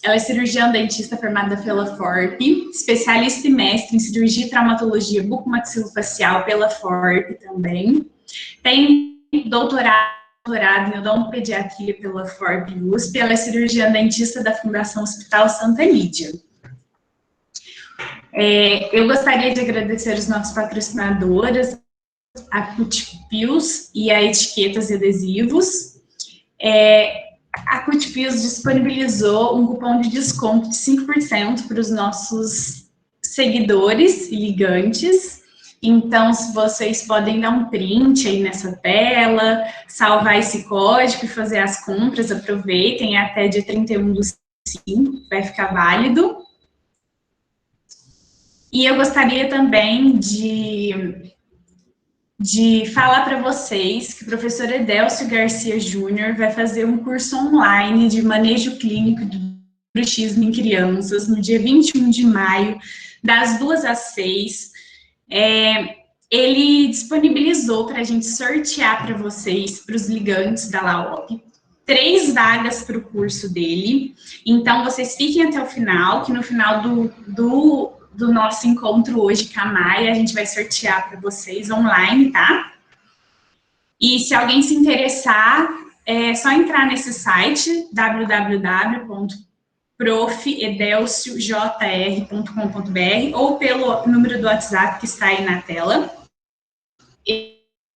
Ela é cirurgiã dentista formada pela FORP, especialista e mestre em cirurgia e traumatologia bucomaxilofacial pela FORP também. Tem doutorado em odontopediatria pela FORP USP. Ela é cirurgiã dentista da Fundação Hospital Santa Lídia. Eu gostaria de agradecer os nossos patrocinadores, a Cutpios e a Etiquetas e Adesivos. A Cutpios disponibilizou um cupom de desconto de 5% para os nossos seguidores e ligantes. Então, se vocês podem dar um print aí nessa tela, salvar esse código e fazer as compras, aproveitem, até dia 31/5, vai ficar válido. E eu gostaria também de falar para vocês que o professor Edélcio Garcia Júnior vai fazer um curso online de manejo clínico do bruxismo em crianças no dia 21 de maio, das 2 às 6. Ele disponibilizou para a gente sortear para vocês, para os ligantes da LAOP, 3 vagas para o curso dele. Então, vocês fiquem até o final, que no final do nosso encontro hoje com a Maia, a gente vai sortear para vocês online, tá? E se alguém se interessar, é só entrar nesse site, www.profedelciojr.com.br ou pelo número do WhatsApp que está aí na tela.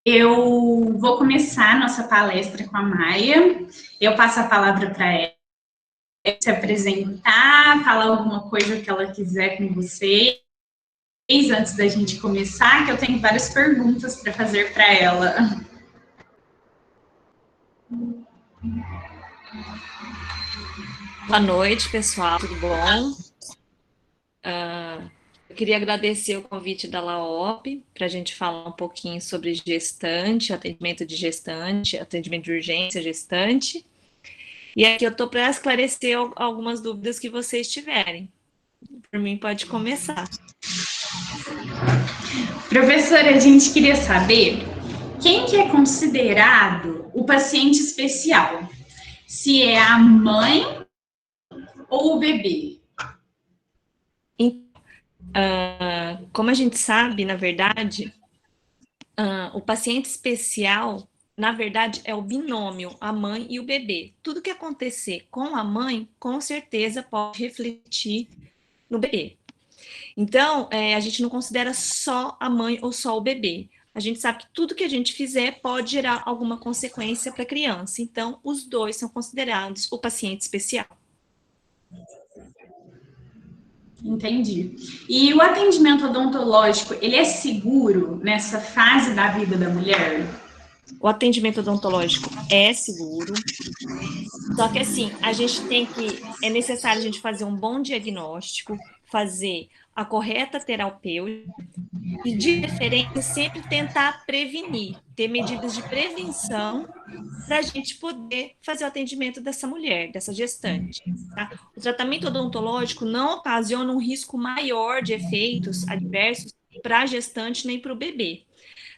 Eu vou começar a nossa palestra com a Maia. Eu passo a palavra para ela se apresentar, falar alguma coisa que ela quiser com vocês, antes da gente começar, que eu tenho várias perguntas para fazer para ela. Boa noite, pessoal, tudo bom? Eu queria agradecer o convite da LAOP para a gente falar um pouquinho sobre gestante, atendimento de gestante, atendimento de urgência gestante. E aqui eu estou para esclarecer algumas dúvidas que vocês tiverem. Por mim, pode começar. Professora, a gente queria saber quem que é considerado o paciente especial? Se é a mãe ou o bebê? Como a gente sabe, na verdade, o paciente especial, na verdade, é o binômio, a mãe e o bebê. Tudo que acontecer com a mãe, com certeza pode refletir no bebê. Então, a gente não considera só a mãe ou só o bebê. A gente sabe que tudo que a gente fizer pode gerar alguma consequência para a criança. Então, os dois são considerados o paciente especial. Entendi. E o atendimento odontológico, ele é seguro nessa fase da vida da mulher? O atendimento odontológico é seguro, só que assim, é necessário a gente fazer um bom diagnóstico, fazer a correta terapêutica e, de preferência, sempre tentar prevenir, ter medidas de prevenção para a gente poder fazer o atendimento dessa mulher, dessa gestante. Tá? O tratamento odontológico não ocasiona um risco maior de efeitos adversos para a gestante nem para o bebê.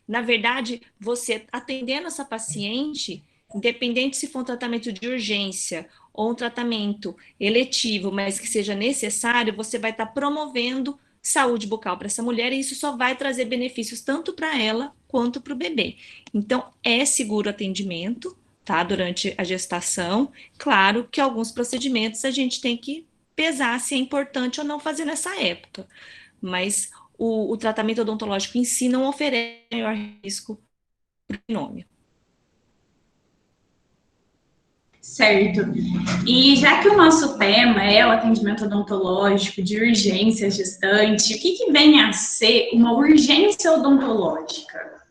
Na verdade, você atendendo essa paciente, independente se for um tratamento de urgência ou um tratamento eletivo, mas que seja necessário, você vai estar promovendo saúde bucal para essa mulher e isso só vai trazer benefícios tanto para ela quanto para o bebê. Então, é seguro o atendimento, tá? Durante a gestação. Claro que alguns procedimentos a gente tem que pesar se é importante ou não fazer nessa época, mas o tratamento odontológico em si não oferece maior risco para o binômio. Certo. E já que o nosso tema é o atendimento odontológico de urgência gestante, o que vem a ser uma urgência odontológica?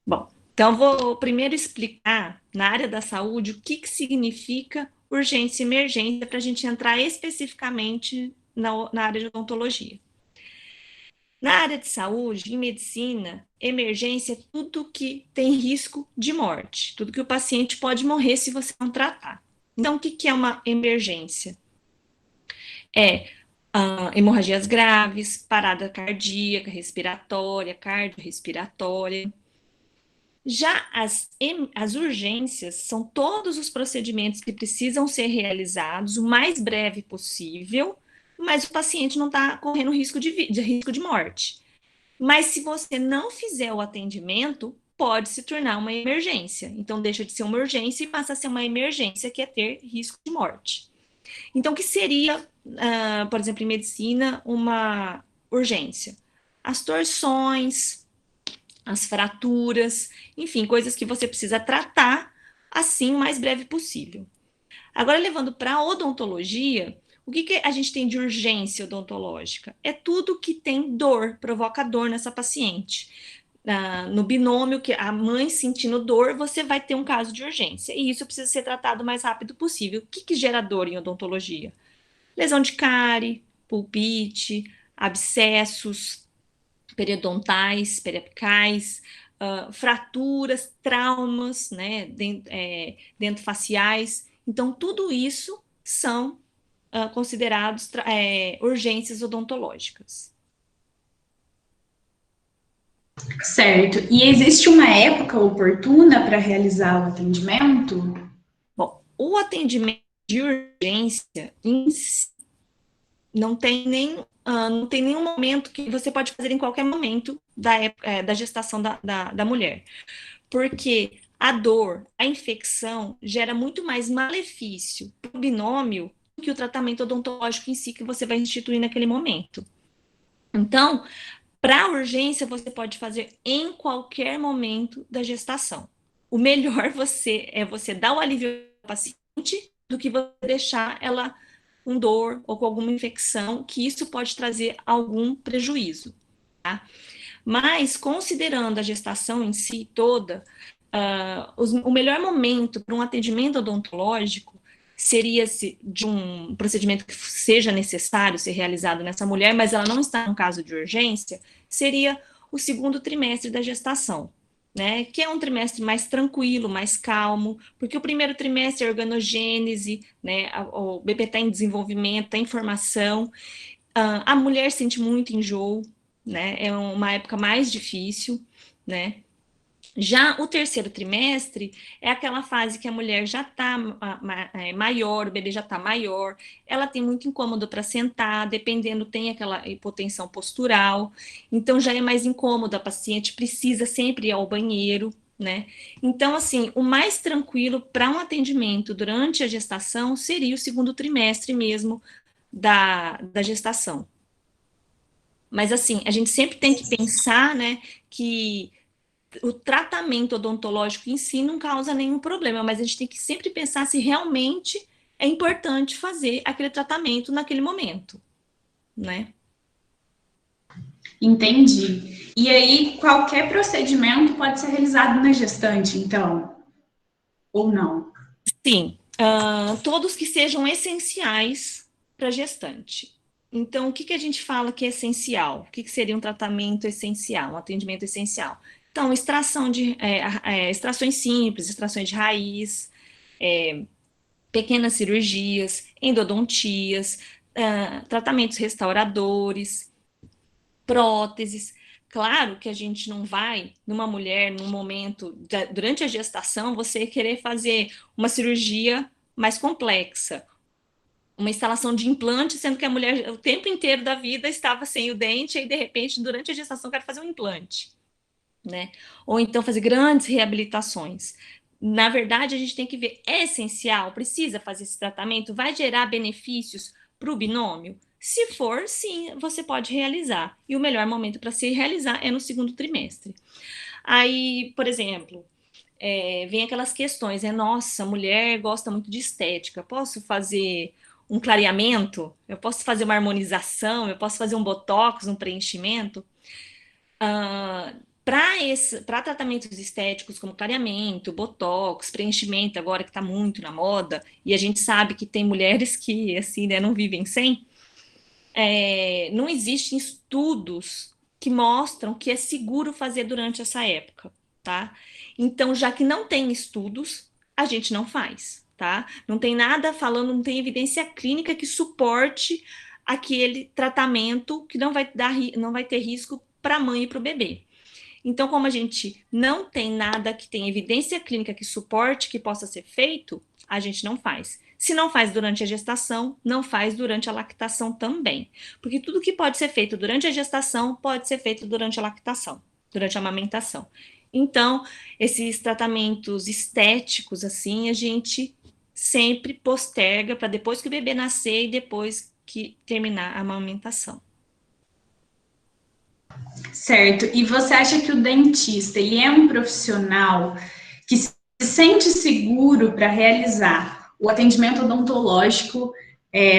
Bom, então vou primeiro explicar na área da saúde o que significa urgência e emergência para a gente entrar especificamente na área de odontologia. Na área de saúde, em medicina, emergência é tudo que tem risco de morte, tudo que o paciente pode morrer se você não tratar. Então, o que é uma emergência? Hemorragias graves, parada cardíaca, respiratória, cardiorrespiratória. Já as urgências são todos os procedimentos que precisam ser realizados o mais breve possível, mas o paciente não está correndo risco de morte. Mas se você não fizer o atendimento, pode se tornar uma emergência. Então, deixa de ser uma urgência e passa a ser uma emergência, que é ter risco de morte. Então, o que seria, por exemplo, em medicina, uma urgência? As torções, as fraturas, enfim, coisas que você precisa tratar assim o mais breve possível. Agora, levando para a odontologia, o que a gente tem de urgência odontológica? É tudo que tem dor, provoca dor nessa paciente. No binômio, que a mãe sentindo dor, você vai ter um caso de urgência. E isso precisa ser tratado o mais rápido possível. O que gera dor em odontologia? Lesão de cárie, pulpite, abscessos, periodontais, periapicais, fraturas, traumas, né, dentofaciais. Então, tudo isso são considerados urgências odontológicas. Certo. E existe uma época oportuna para realizar o atendimento? Bom, o atendimento de urgência em si não tem nenhum momento que você pode fazer em qualquer momento da gestação da mulher. Porque a dor, a infecção, gera muito mais malefício para o binômio do que o tratamento odontológico em si que você vai instituir naquele momento. Então, para a urgência, você pode fazer em qualquer momento da gestação. O melhor é você dar o alívio ao paciente do que você deixar ela com dor ou com alguma infecção, que isso pode trazer algum prejuízo, tá? Mas, considerando a gestação em si toda, o melhor momento para um atendimento odontológico seria de um procedimento que seja necessário ser realizado nessa mulher, mas ela não está em caso de urgência, seria o segundo trimestre da gestação, né? Que é um trimestre mais tranquilo, mais calmo, porque o primeiro trimestre é organogênese, né? O bebê está em desenvolvimento, está em formação, a mulher sente muito enjoo, né? É uma época mais difícil, né? Já o terceiro trimestre é aquela fase que a mulher já está maior, o bebê já está maior, ela tem muito incômodo para sentar, dependendo, tem aquela hipotensão postural, então já é mais incômodo, a paciente precisa sempre ir ao banheiro, né? Então, assim, o mais tranquilo para um atendimento durante a gestação seria o segundo trimestre mesmo da gestação. Mas, assim, a gente sempre tem que pensar, né, que o tratamento odontológico em si não causa nenhum problema, mas a gente tem que sempre pensar se realmente é importante fazer aquele tratamento naquele momento, né? Entendi. E aí, qualquer procedimento pode ser realizado na gestante, então, ou não? Sim, todos que sejam essenciais para a gestante. Então, o que a gente fala que é essencial? O que seria um tratamento essencial, um atendimento essencial? Então, extrações simples, extrações de raiz, pequenas cirurgias, endodontias, tratamentos restauradores, próteses. Claro que a gente não vai, numa mulher, num momento, durante a gestação, você querer fazer uma cirurgia mais complexa, uma instalação de implante, sendo que a mulher, o tempo inteiro da vida, estava sem o dente, e de repente, durante a gestação, quer fazer um implante, né? Ou então fazer grandes reabilitações. Na verdade, a gente tem que ver, é essencial, precisa fazer esse tratamento, vai gerar benefícios para o binômio? Se for, sim, você pode realizar. E o melhor momento para se realizar é no segundo trimestre. Aí, por exemplo, vem aquelas questões, nossa, a mulher gosta muito de estética, posso fazer um clareamento? Eu posso fazer uma harmonização? Eu posso fazer um botox, um preenchimento? Para tratamentos estéticos como clareamento, botox, preenchimento, agora que está muito na moda, e a gente sabe que tem mulheres que assim, né, não vivem sem, não existem estudos que mostram que é seguro fazer durante essa época, tá? Então, já que não tem estudos, a gente não faz, tá? Não tem nada falando, não tem evidência clínica que suporte aquele tratamento que não vai ter risco para a mãe e para o bebê. Então, como a gente não tem nada que tenha evidência clínica que suporte que possa ser feito, a gente não faz. Se não faz durante a gestação, não faz durante a lactação também. Porque tudo que pode ser feito durante a gestação pode ser feito durante a lactação, durante a amamentação. Então, esses tratamentos estéticos, assim, a gente sempre posterga para depois que o bebê nascer e depois que terminar a amamentação. Certo. E você acha que o dentista, ele é um profissional que se sente seguro para realizar o atendimento odontológico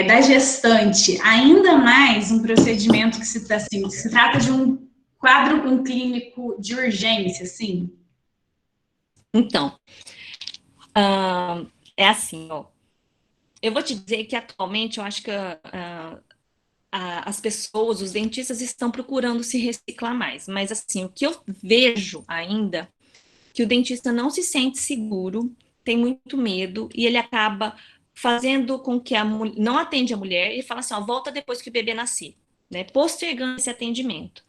da gestante, ainda mais um procedimento que se trata de um quadro clínico de urgência, assim? Então, é assim, ó. Eu vou te dizer que atualmente eu acho que as pessoas, os dentistas estão procurando se reciclar mais, mas assim, o que eu vejo ainda, que o dentista não se sente seguro, tem muito medo, e ele acaba fazendo com que não atende a mulher e fala assim, ó, volta depois que o bebê nascer, né, postergando esse atendimento.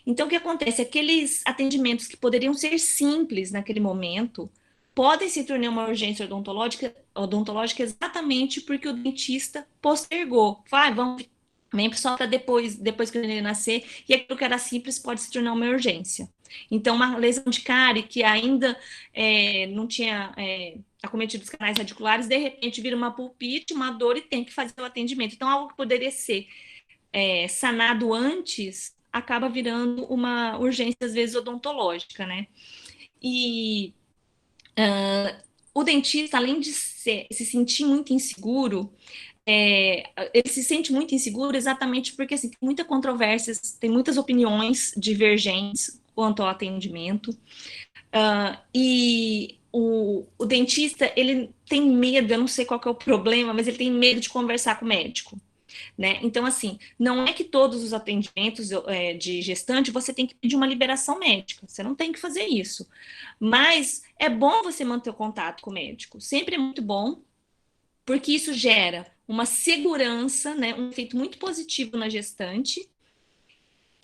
Então, o que acontece? Aqueles atendimentos que poderiam ser simples naquele momento, podem se tornar uma urgência odontológica exatamente porque o dentista postergou. Vai, vamos, vem só para depois que ele nascer, e aquilo que era simples pode se tornar uma urgência. Então, uma lesão de cárie que ainda não tinha acometido os canais radiculares, de repente vira uma pulpite, uma dor e tem que fazer o atendimento. Então, algo que poderia ser sanado antes, acaba virando uma urgência, às vezes, odontológica, né? E o dentista, além de se sentir muito inseguro, ele se sente muito inseguro exatamente porque assim, tem muita controvérsia, tem muitas opiniões divergentes quanto ao atendimento, e o dentista, ele tem medo, eu não sei qual que é o problema, mas ele tem medo de conversar com o médico. Né? Então, assim, não é que todos os atendimentos de gestante você tem que pedir uma liberação médica, você não tem que fazer isso. Mas é bom você manter o contato com o médico, sempre é muito bom, porque isso gera uma segurança, né, um efeito muito positivo na gestante,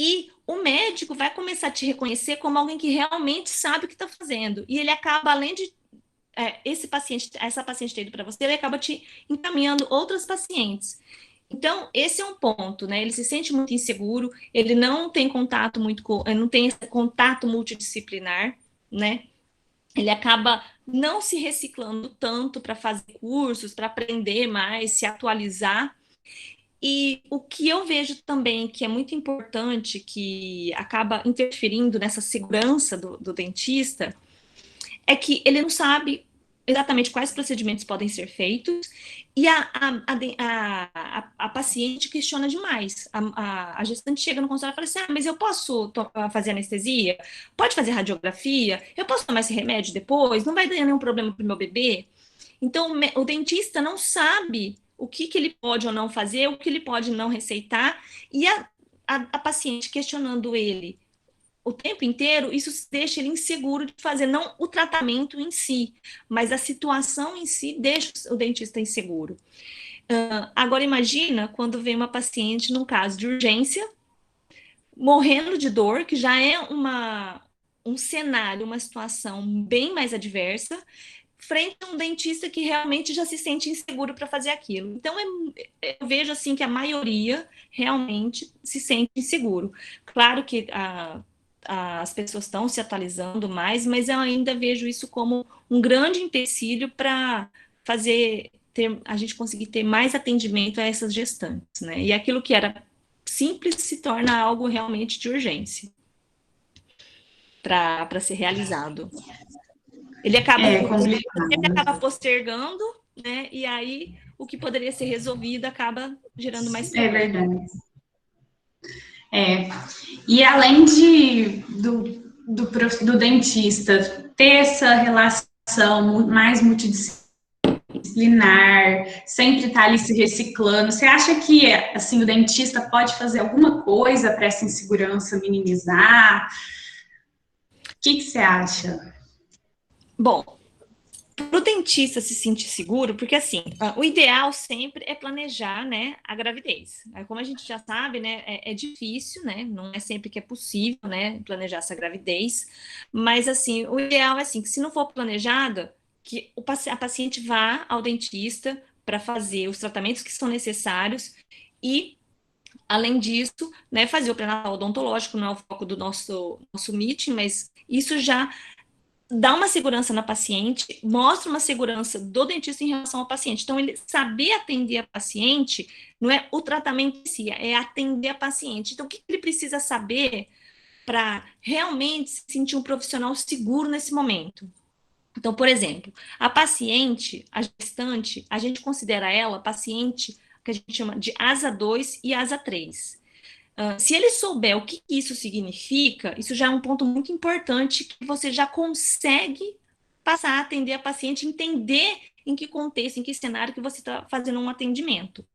e o médico vai começar a te reconhecer como alguém que realmente sabe o que está fazendo, e ele acaba, além de essa paciente ter ido para você, ele acaba te encaminhando outras pacientes. Então, esse é um ponto, né? Ele se sente muito inseguro, ele não tem contato não tem esse contato multidisciplinar, né? Ele acaba não se reciclando tanto para fazer cursos, para aprender mais, se atualizar. E o que eu vejo também que é muito importante, que acaba interferindo nessa segurança do dentista, é que ele não sabe exatamente quais procedimentos podem ser feitos, e a paciente questiona demais. A gestante chega no consultório e fala assim, mas eu posso fazer anestesia? Pode fazer radiografia? Eu posso tomar esse remédio depois? Não vai dar nenhum problema para o meu bebê? Então, o dentista não sabe o que ele pode ou não fazer, o que ele pode não receitar, e a paciente questionando ele o tempo inteiro, isso deixa ele inseguro de fazer, não o tratamento em si, mas a situação em si deixa o dentista inseguro. Agora, imagina quando vem uma paciente num caso de urgência, morrendo de dor, que já é um cenário, uma situação bem mais adversa, frente a um dentista que realmente já se sente inseguro para fazer aquilo. Então, eu vejo assim que a maioria realmente se sente inseguro. Claro que as pessoas estão se atualizando mais, mas eu ainda vejo isso como um grande empecilho para a gente conseguir ter mais atendimento a essas gestantes, né? E aquilo que era simples se torna algo realmente de urgência para ser realizado. Ele acaba postergando, né? E aí o que poderia ser resolvido acaba gerando mais problema. É verdade. E além do dentista ter essa relação mais multidisciplinar, sempre estar ali se reciclando, você acha que assim, o dentista pode fazer alguma coisa para essa insegurança minimizar? O que você acha? Bom, para o dentista se sentir seguro, porque assim, o ideal sempre é planejar, né, a gravidez. Como a gente já sabe, né, é difícil, né, não é sempre que é possível, né, planejar essa gravidez, mas assim, o ideal é assim, que se não for planejada, que a paciente vá ao dentista para fazer os tratamentos que são necessários e, além disso, né, fazer o pré-natal odontológico, não é o foco do nosso meeting, mas isso já dá uma segurança na paciente, mostra uma segurança do dentista em relação ao paciente. Então, ele saber atender a paciente não é o tratamento em si, é atender a paciente. Então, o que ele precisa saber para realmente se sentir um profissional seguro nesse momento? Então, por exemplo, a paciente, a gestante, a gente considera ela paciente que a gente chama de asa 2 e asa 3. Se ele souber o que isso significa, isso já é um ponto muito importante que você já consegue passar a atender a paciente, entender em que contexto, em que cenário que você está fazendo um atendimento.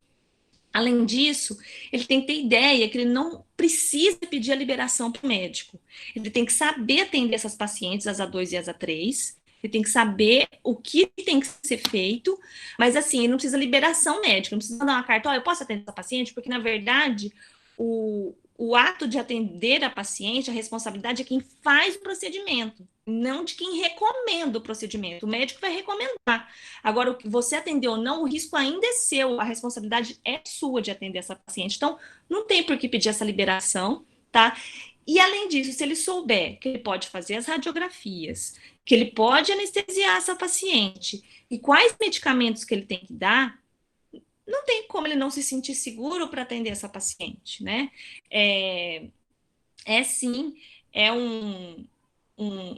Além disso, ele tem que ter ideia que ele não precisa pedir a liberação para o médico. Ele tem que saber atender essas pacientes, asa 2 e asa 3. Ele tem que saber o que tem que ser feito, mas assim, ele não precisa liberação médica, não precisa mandar uma carta, eu posso atender essa paciente, porque na verdade o ato de atender a paciente, a responsabilidade é quem faz o procedimento, não de quem recomenda o procedimento. O médico vai recomendar. Agora, o que você atendeu ou não, o risco ainda é seu, a responsabilidade é sua de atender essa paciente. Então, não tem por que pedir essa liberação, tá? E, além disso, se ele souber que ele pode fazer as radiografias, que ele pode anestesiar essa paciente, e quais medicamentos que ele tem que dar, não tem como ele não se sentir seguro para atender essa paciente, né? Sim, é um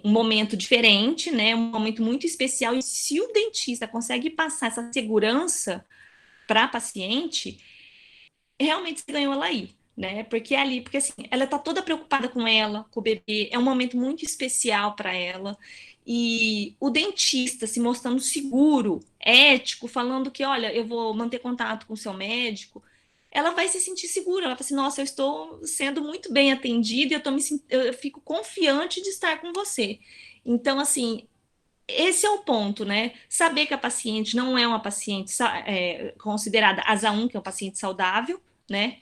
momento diferente, né? Um momento muito especial, e se o dentista consegue passar essa segurança para a paciente, realmente você ganhou ela aí, né? Porque é ali, porque assim, ela tá toda preocupada com ela, com o bebê, é um momento muito especial para ela. E o dentista se mostrando seguro, ético, falando que, olha, eu vou manter contato com o seu médico, ela vai se sentir segura, ela vai assim, nossa, eu estou sendo muito bem atendida, eu fico confiante de estar com você. Então, assim, esse é o ponto, né? Saber que a paciente não é uma paciente considerada asa 1, que é um paciente saudável, né?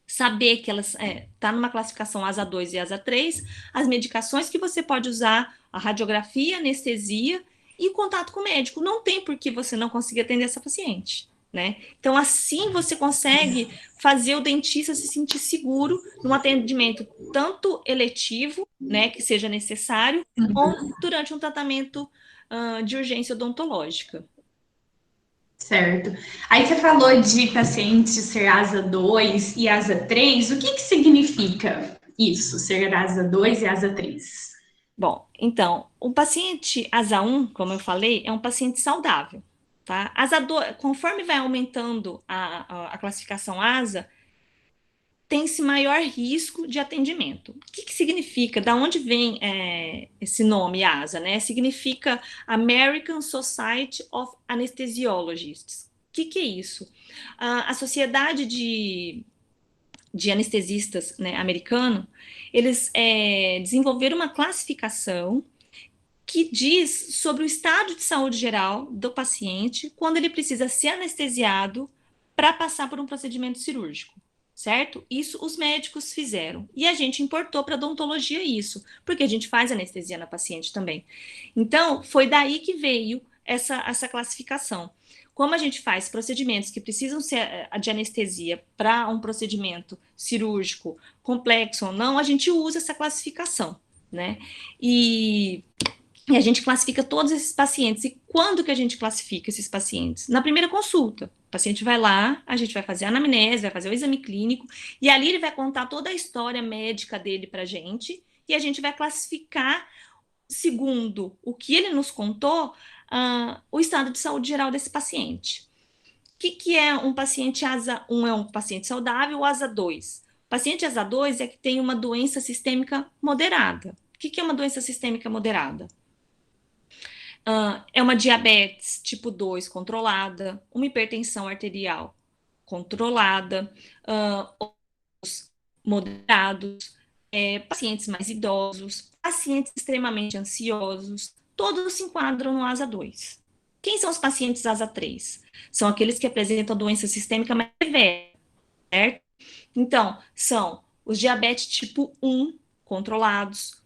Saber que ela está numa classificação asa 2 e asa 3, as medicações que você pode usar, a radiografia, a anestesia e o contato com o médico. Não tem por que você não conseguir atender essa paciente, né? Então, assim você consegue fazer o dentista se sentir seguro num atendimento tanto eletivo, né, que seja necessário, ou durante um tratamento de urgência odontológica. Certo. Aí você falou de paciente ser asa 2 e asa 3. O que significa isso, ser asa 2 e asa 3? Bom, então, o paciente asa 1, como eu falei, é um paciente saudável, tá? Asa 2, conforme vai aumentando a classificação asa, tem-se maior risco de atendimento. O que significa? Da onde vem esse nome ASA, né? Significa American Society of Anesthesiologists. O que é isso? A sociedade de anestesistas, né, americano, eles desenvolveram uma classificação que diz sobre o estado de saúde geral do paciente quando ele precisa ser anestesiado para passar por um procedimento cirúrgico, certo? Isso os médicos fizeram. E a gente importou para a odontologia isso, porque a gente faz anestesia na paciente também. Então, foi daí que veio essa classificação. Como a gente faz procedimentos que precisam ser de anestesia para um procedimento cirúrgico complexo ou não, a gente usa essa classificação, né? E a gente classifica todos esses pacientes. E quando que a gente classifica esses pacientes? Na primeira consulta. O paciente vai lá, a gente vai fazer a anamnese, vai fazer o exame clínico, e ali ele vai contar toda a história médica dele para a gente, e a gente vai classificar, segundo o que ele nos contou, o estado de saúde geral desse paciente. O que é um paciente asa 1? É um paciente saudável, ou asa 2? O paciente asa 2 é que tem uma doença sistêmica moderada. O que é uma doença sistêmica moderada? É uma diabetes tipo 2 controlada, uma hipertensão arterial controlada, moderados, pacientes mais idosos, pacientes extremamente ansiosos, todos se enquadram no ASA 2. Quem são os pacientes ASA 3? São aqueles que apresentam doença sistêmica mais severa, certo? Então, são os diabetes tipo 1 controlados,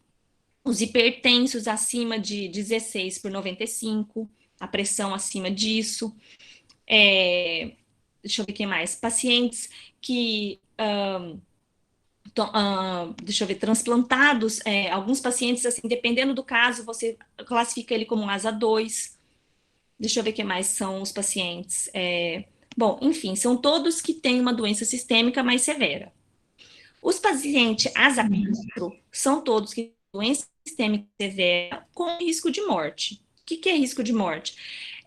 os hipertensos acima de 16/95, a pressão acima disso. Deixa eu ver quem mais. Pacientes que, deixa eu ver, transplantados, alguns pacientes, assim, dependendo do caso, você classifica ele como um ASA 2. Deixa eu ver quem mais são os pacientes. Bom, enfim, são todos que têm uma doença sistêmica mais severa. Os pacientes ASA 4 são todos que têm doença sistêmica severa com risco de morte. O que é risco de morte?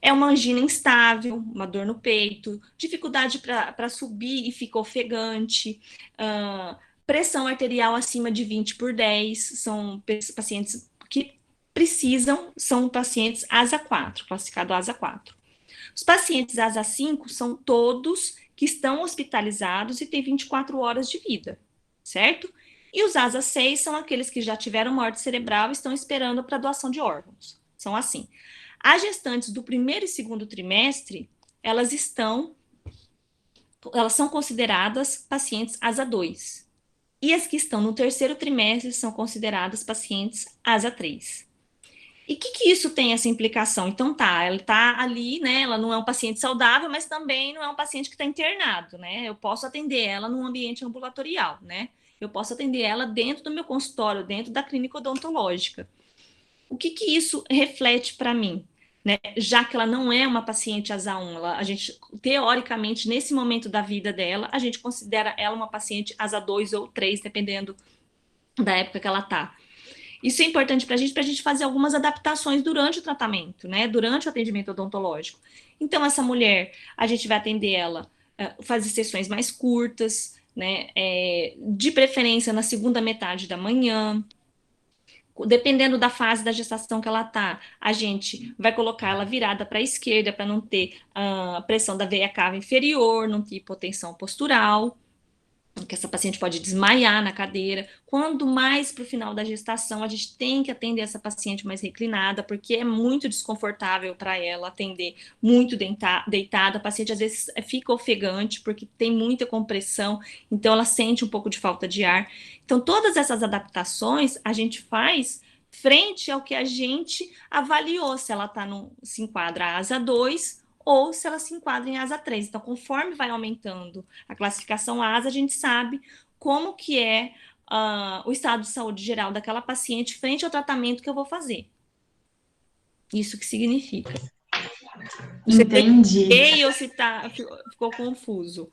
É uma angina instável, uma dor no peito, dificuldade para subir e fica ofegante, pressão arterial acima de 20/10, são pacientes que precisam, são pacientes ASA 4, classificado ASA 4. Os pacientes ASA 5 são todos que estão hospitalizados e têm 24 horas de vida, certo? E os ASA 6 são aqueles que já tiveram morte cerebral e estão esperando para doação de órgãos. São assim. As gestantes do primeiro e segundo trimestre, elas são consideradas pacientes ASA 2. E as que estão no terceiro trimestre são consideradas pacientes ASA 3. E o que isso tem, essa implicação? Então ela está ali, né? Ela não é um paciente saudável, mas também não é um paciente que está internado, né? Eu posso atender ela num ambiente ambulatorial, né? Eu posso atender ela dentro do meu consultório, dentro da clínica odontológica. O que isso reflete para mim? Né? Já que ela não é uma paciente ASA 1, a gente, teoricamente, nesse momento da vida dela, a gente considera ela uma paciente ASA 2 ou 3, dependendo da época que ela está. Isso é importante para a gente fazer algumas adaptações durante o tratamento, né? Durante o atendimento odontológico. Então, essa mulher, a gente vai atender ela, fazer sessões mais curtas, né? De preferência na segunda metade da manhã. Dependendo da fase da gestação que ela está, a gente vai colocar ela virada para a esquerda para não ter pressão da veia cava inferior, não ter hipotensão postural, que essa paciente pode desmaiar na cadeira. Quando mais para o final da gestação, a gente tem que atender essa paciente mais reclinada, porque é muito desconfortável para ela atender muito deitada. A paciente às vezes fica ofegante, porque tem muita compressão, então ela sente um pouco de falta de ar. Então, todas essas adaptações a gente faz frente ao que a gente avaliou, se ela se enquadra ASA 2 ou se ela se enquadra em ASA 3. Então, conforme vai aumentando a classificação ASA, a gente sabe como que é o estado de saúde geral daquela paciente frente ao tratamento que eu vou fazer. Isso que significa. Entendi. Ou se ficou confuso?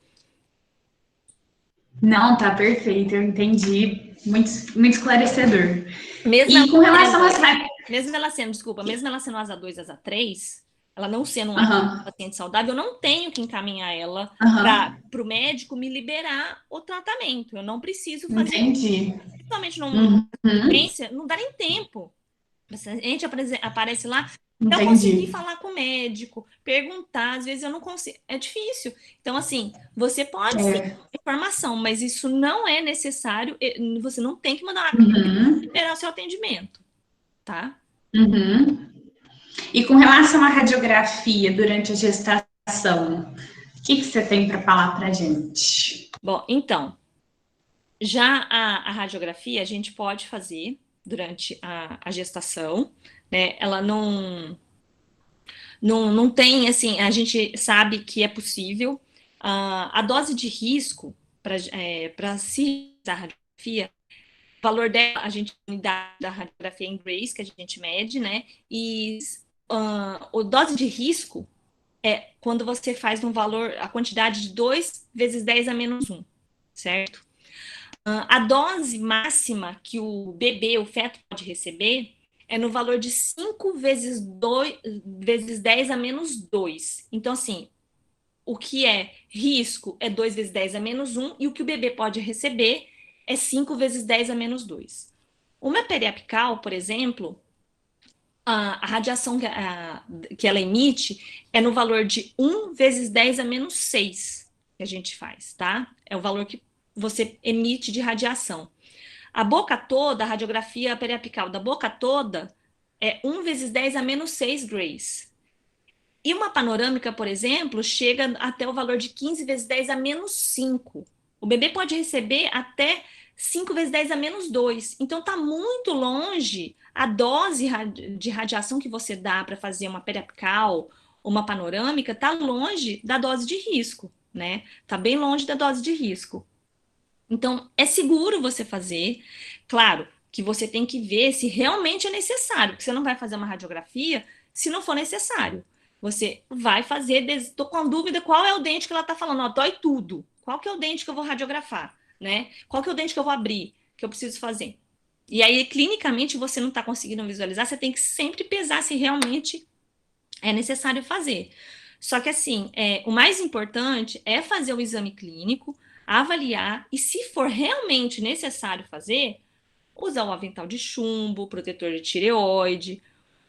Não, tá perfeito, eu entendi. Muito, muito esclarecedor. E com relação às... Mesmo ela sendo ASA 2, ASA 3... ela não sendo uma paciente saudável, eu não tenho que encaminhar ela para o médico me liberar o tratamento. Eu não preciso fazer. Entendi. Principalmente numa urgência, não dá nem tempo. A gente aparece lá, não consegui falar com o médico, perguntar, às vezes eu não consigo. É difícil. Então, assim, você pode ter informação, mas isso não é necessário, você não tem que mandar uma liberar o seu atendimento, tá? E com relação à radiografia durante a gestação, o que você tem para falar para a gente? Bom, então, já a radiografia a gente pode fazer durante a gestação, né? Ela não tem, assim, a gente sabe que é possível. A dose de risco para se realizar a radiografia, o valor dela, a gente dá da radiografia em Grace, que a gente mede, né? E a dose de risco é quando você faz um valor, a quantidade de 2 vezes 10 a menos 1, certo? A dose máxima que o bebê, o feto, pode receber é no valor de 5 vezes 10 a menos 2. Então, assim, o que é risco é 2 vezes 10 a menos 1, e o que o bebê pode receber é 5 vezes 10 a menos 2. Uma periapical, por exemplo, a radiação que ela emite é no valor de 1 vezes 10 a menos 6 que a gente faz, tá? É o valor que você emite de radiação. A boca toda, a radiografia periapical da boca toda, é 1 vezes 10 a menos 6 grays. E uma panorâmica, por exemplo, chega até o valor de 15 vezes 10 a menos 5. O bebê pode receber até 5 vezes 10 a menos 2. Então, está muito longe a dose de radiação que você dá para fazer uma periapical, uma panorâmica, está longe da dose de risco, né? Está bem longe da dose de risco. Então, é seguro você fazer. Claro que você tem que ver se realmente é necessário, porque você não vai fazer uma radiografia se não for necessário. Você vai fazer, estou com dúvida qual é o dente que ela está falando, ó, dói tudo. Qual que é o dente que eu vou radiografar, né? Qual que é o dente que eu vou abrir, que eu preciso fazer? E aí, clinicamente, você não está conseguindo visualizar, você tem que sempre pesar se realmente é necessário fazer. Só que, assim, o mais importante é fazer o exame clínico, avaliar, e se for realmente necessário fazer, usar um avental de chumbo, protetor de tireoide,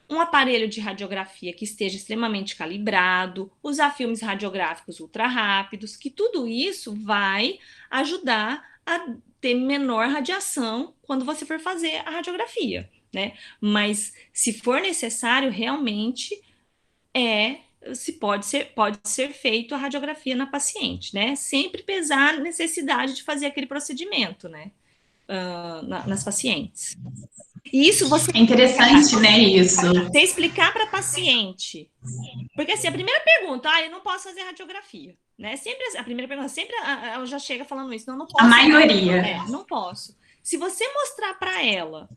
um aparelho de radiografia que esteja extremamente calibrado, usar filmes radiográficos ultra rápidos, que tudo isso vai ajudar a ter menor radiação quando você for fazer a radiografia, né? Mas se for necessário, realmente se pode ser feito a radiografia na paciente, né? Sempre pesar a necessidade de fazer aquele procedimento, né? Nas pacientes. E isso você É interessante, né, isso. Você explicar para a paciente. Porque assim, a primeira pergunta, eu não posso fazer radiografia, né? Sempre a primeira pergunta, sempre ela já chega falando isso, não posso. A maioria. Não posso. Se você mostrar para ela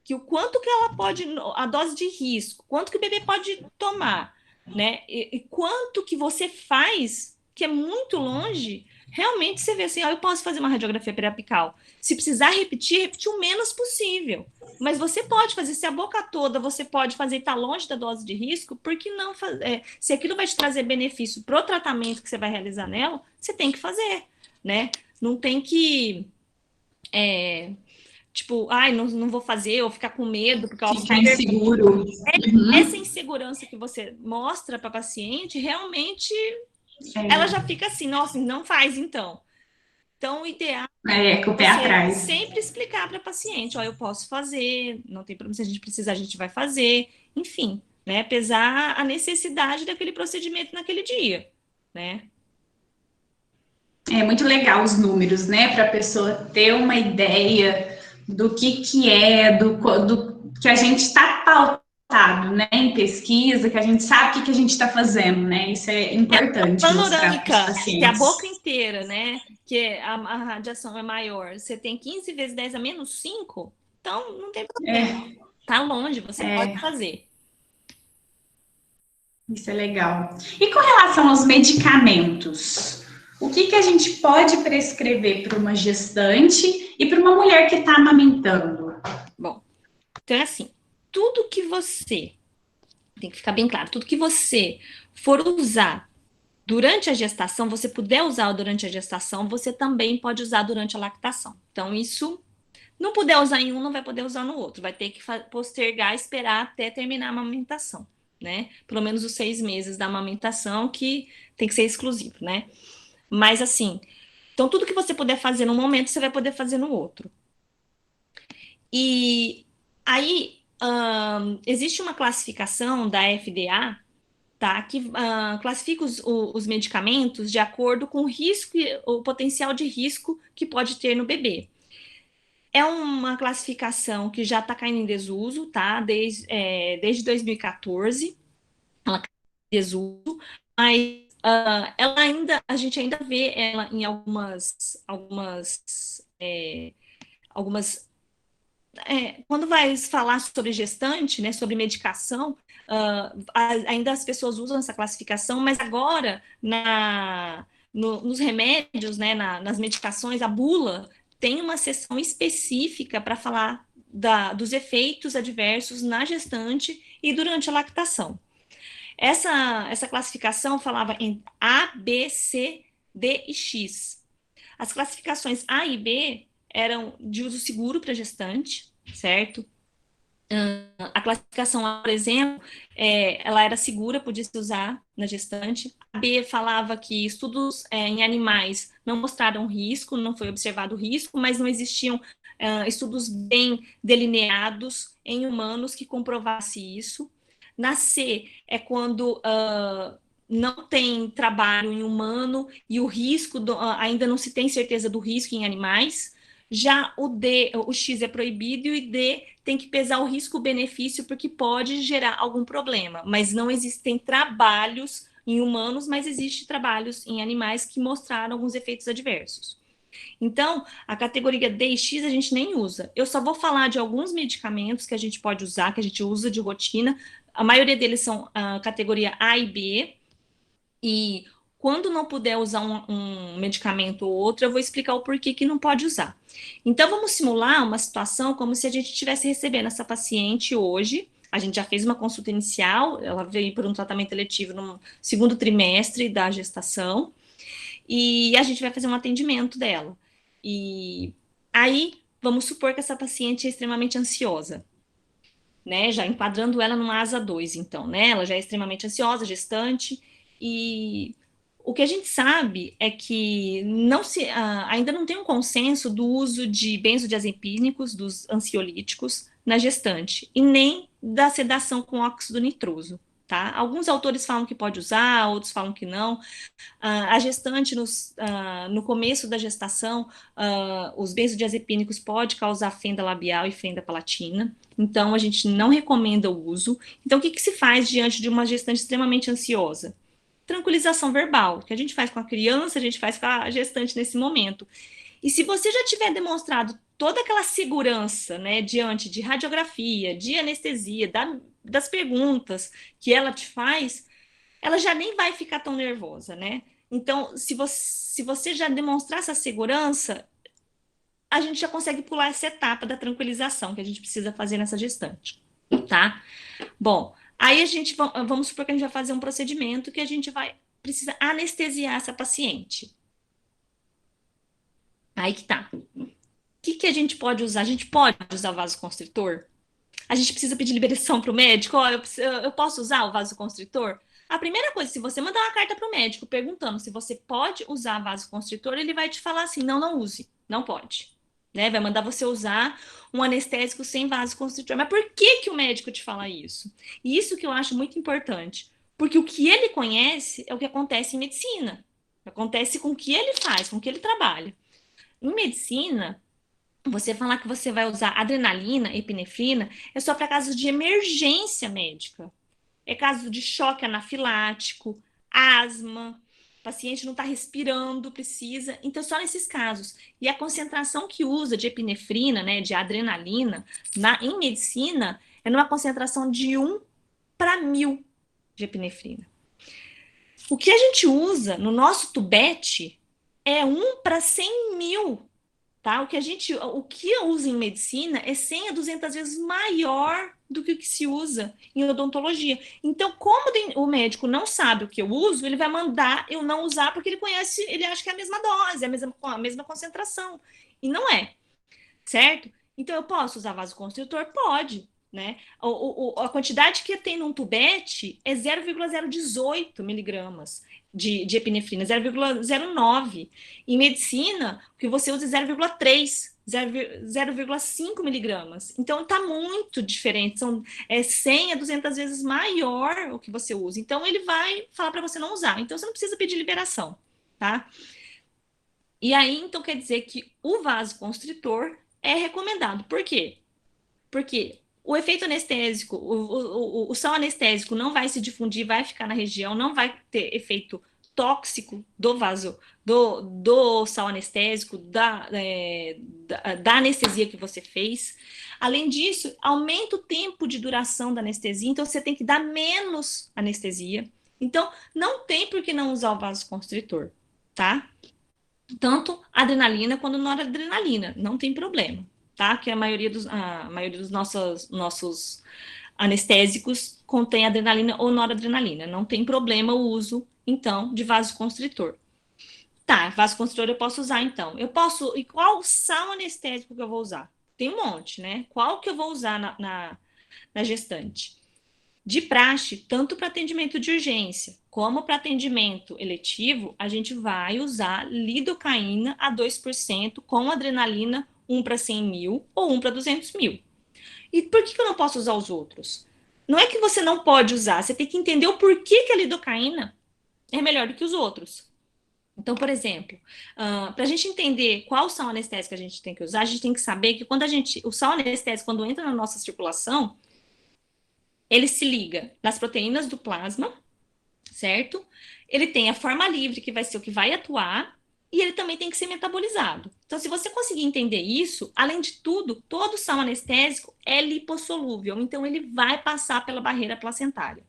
que o quanto que ela pode, a dose de risco, quanto que o bebê pode tomar, né? E quanto que você faz, que é muito longe, realmente você vê assim, eu posso fazer uma radiografia periapical. Se precisar repetir o menos possível. Mas você pode fazer, se a boca toda você pode fazer e está longe da dose de risco, por que não fazer? Se aquilo vai te trazer benefício para o tratamento que você vai realizar nela, você tem que fazer, né? Não tem que tipo, não vou fazer, ou ficar com medo, porque eu ficar inseguro. Essa insegurança que você mostra para a paciente, realmente ela já fica assim, nossa, não faz então. Então, o ideal com o pé atrás. Sempre explicar para a paciente, eu posso fazer, não tem problema, se a gente precisar, a gente vai fazer, enfim, né? Pesar a necessidade daquele procedimento naquele dia, né? É muito legal os números, né? Para a pessoa ter uma ideia do que é, do que a gente está pautado, né? Em pesquisa, que a gente sabe o que a gente está fazendo, né? Isso é importante mostrar para os pacientes. Que a boca inteira, né? Que a radiação é maior. Você tem 15 vezes 10 a menos 5, então não tem problema. Tá longe, você pode fazer. Isso é legal. E com relação aos medicamentos? O que a gente pode prescrever para uma gestante e para uma mulher que está amamentando? Bom, então é assim, tudo que você, tem que ficar bem claro, tudo que você for usar durante a gestação, você puder usar durante a gestação, você também pode usar durante a lactação. Então, isso, não puder usar em um, não vai poder usar no outro, vai ter que postergar, esperar até terminar a amamentação, né? Pelo menos os 6 meses da amamentação, que tem que ser exclusivo, né? Mas assim, então tudo que você puder fazer num momento, você vai poder fazer no outro. E aí, existe uma classificação da FDA, tá, que classifica os medicamentos de acordo com o risco, o potencial de risco que pode ter no bebê. É uma classificação que já está caindo em desuso, tá, desde 2014, ela caiu em desuso, mas a gente ainda vê ela em quando vai falar sobre gestante, né, sobre medicação, ainda as pessoas usam essa classificação, mas agora nos remédios, né, nas medicações, a bula tem uma seção específica para falar dos efeitos adversos na gestante e durante a lactação. Essa classificação falava em A, B, C, D e X. As classificações A e B eram de uso seguro para gestante, certo? A classificação A, por exemplo, ela era segura, podia se usar na gestante. A B falava que estudos em animais não mostraram risco, não foi observado risco, mas não existiam estudos bem delineados em humanos que comprovasse isso. Na C é quando não tem trabalho em humano e o risco ainda não se tem certeza do risco em animais. Já o X é proibido e o D tem que pesar o risco-benefício porque pode gerar algum problema, mas não existem trabalhos em humanos, mas existem trabalhos em animais que mostraram alguns efeitos adversos. Então, a categoria D e X a gente nem usa. Eu só vou falar de alguns medicamentos que a gente pode usar, que a gente usa de rotina. A maioria deles são a categoria A e B, e quando não puder usar um medicamento ou outro, eu vou explicar o porquê que não pode usar. Então, vamos simular uma situação como se a gente estivesse recebendo essa paciente hoje. A gente já fez uma consulta inicial, ela veio por um tratamento eletivo no segundo trimestre da gestação, e a gente vai fazer um atendimento dela. E aí, vamos supor que essa paciente é extremamente ansiosa, né? Já enquadrando ela numa asa 2, então, né? Ela já é extremamente ansiosa, gestante, e o que a gente sabe é que ainda não tem um consenso do uso de benzodiazepínicos, dos ansiolíticos, na gestante, e nem da sedação com óxido nitroso, tá? Alguns autores falam que pode usar, outros falam que não. A gestante, no começo da gestação, os benzodiazepínicos pode causar fenda labial e fenda palatina, então a gente não recomenda o uso. Então, o que se faz diante de uma gestante extremamente ansiosa? Tranquilização verbal, que a gente faz com a criança, a gente faz com a gestante nesse momento. E se você já tiver demonstrado toda aquela segurança, né, diante de radiografia, de anestesia, das perguntas que ela te faz, ela já nem vai ficar tão nervosa, né? Então, se você já demonstrar essa segurança, a gente já consegue pular essa etapa da tranquilização que a gente precisa fazer nessa gestante, tá? Bom, aí vamos supor que a gente vai fazer um procedimento que a gente precisa anestesiar essa paciente. Aí que tá. O que a gente pode usar? A gente pode usar o vasoconstritor? A gente precisa pedir liberação para o médico? Eu posso usar o vasoconstritor? A primeira coisa, se você mandar uma carta para o médico perguntando se você pode usar vasoconstritor, ele vai te falar assim, não use, não pode. Né? Vai mandar você usar um anestésico sem vasoconstritor. Mas por que o médico te fala isso? E isso que eu acho muito importante. Porque o que ele conhece é o que acontece em medicina. Acontece com o que ele faz, com o que ele trabalha. Em medicina, você falar que você vai usar adrenalina, epinefrina, é só para casos de emergência médica. É caso de choque anafilático, asma, o paciente não está respirando, precisa. Então, só nesses casos. E a concentração que usa de epinefrina, né, de adrenalina, em medicina, é numa concentração de 1/1000 de epinefrina. O que a gente usa no nosso tubete é 1/100.000. Tá? O que eu uso em medicina é 100 a 200 vezes maior do que o que se usa em odontologia. Então, como o médico não sabe o que eu uso, ele vai mandar eu não usar porque ele acha que é a mesma dose, a mesma concentração. E não é, certo? Então, eu posso usar vasoconstritor? Pode, né? A quantidade que tem num tubete é 0,018 miligramas de epinefrina, 0,09. Em medicina, o que você usa é 0,3, 0,5 miligramas. Então, está muito diferente. 100 a 200 vezes maior o que você usa. Então, ele vai falar para você não usar. Então, você não precisa pedir liberação, tá? E aí, então, quer dizer que o vasoconstritor é recomendado. Por quê? Porque o efeito anestésico, o sal anestésico não vai se difundir, vai ficar na região, não vai ter efeito tóxico do sal anestésico, da anestesia que você fez. Além disso, aumenta o tempo de duração da anestesia, então você tem que dar menos anestesia. Então, não tem por que não usar o vasoconstritor, tá? Tanto adrenalina quanto noradrenalina, não tem problema, tá? Que a maioria dos nossos anestésicos contém adrenalina ou noradrenalina, não tem problema o uso, então, de vasoconstritor. Tá, vasoconstritor eu posso usar, então. E qual sal anestésico que eu vou usar? Tem um monte, né? Qual que eu vou usar na gestante. De praxe, tanto para atendimento de urgência como para atendimento eletivo, a gente vai usar lidocaína a 2% com adrenalina 1 para 100 mil ou 1 para 200 mil. E por que eu não posso usar os outros? Não é que você não pode usar, você tem que entender o porquê que a lidocaína é melhor do que os outros. Então, por exemplo, para a gente entender qual sal anestésico a gente tem que usar, a gente tem que saber que o sal anestésico, quando entra na nossa circulação, ele se liga nas proteínas do plasma, certo? Ele tem a forma livre, que vai ser o que vai atuar, e ele também tem que ser metabolizado. Então, se você conseguir entender isso, além de tudo, todo sal anestésico é lipossolúvel, então ele vai passar pela barreira placentária.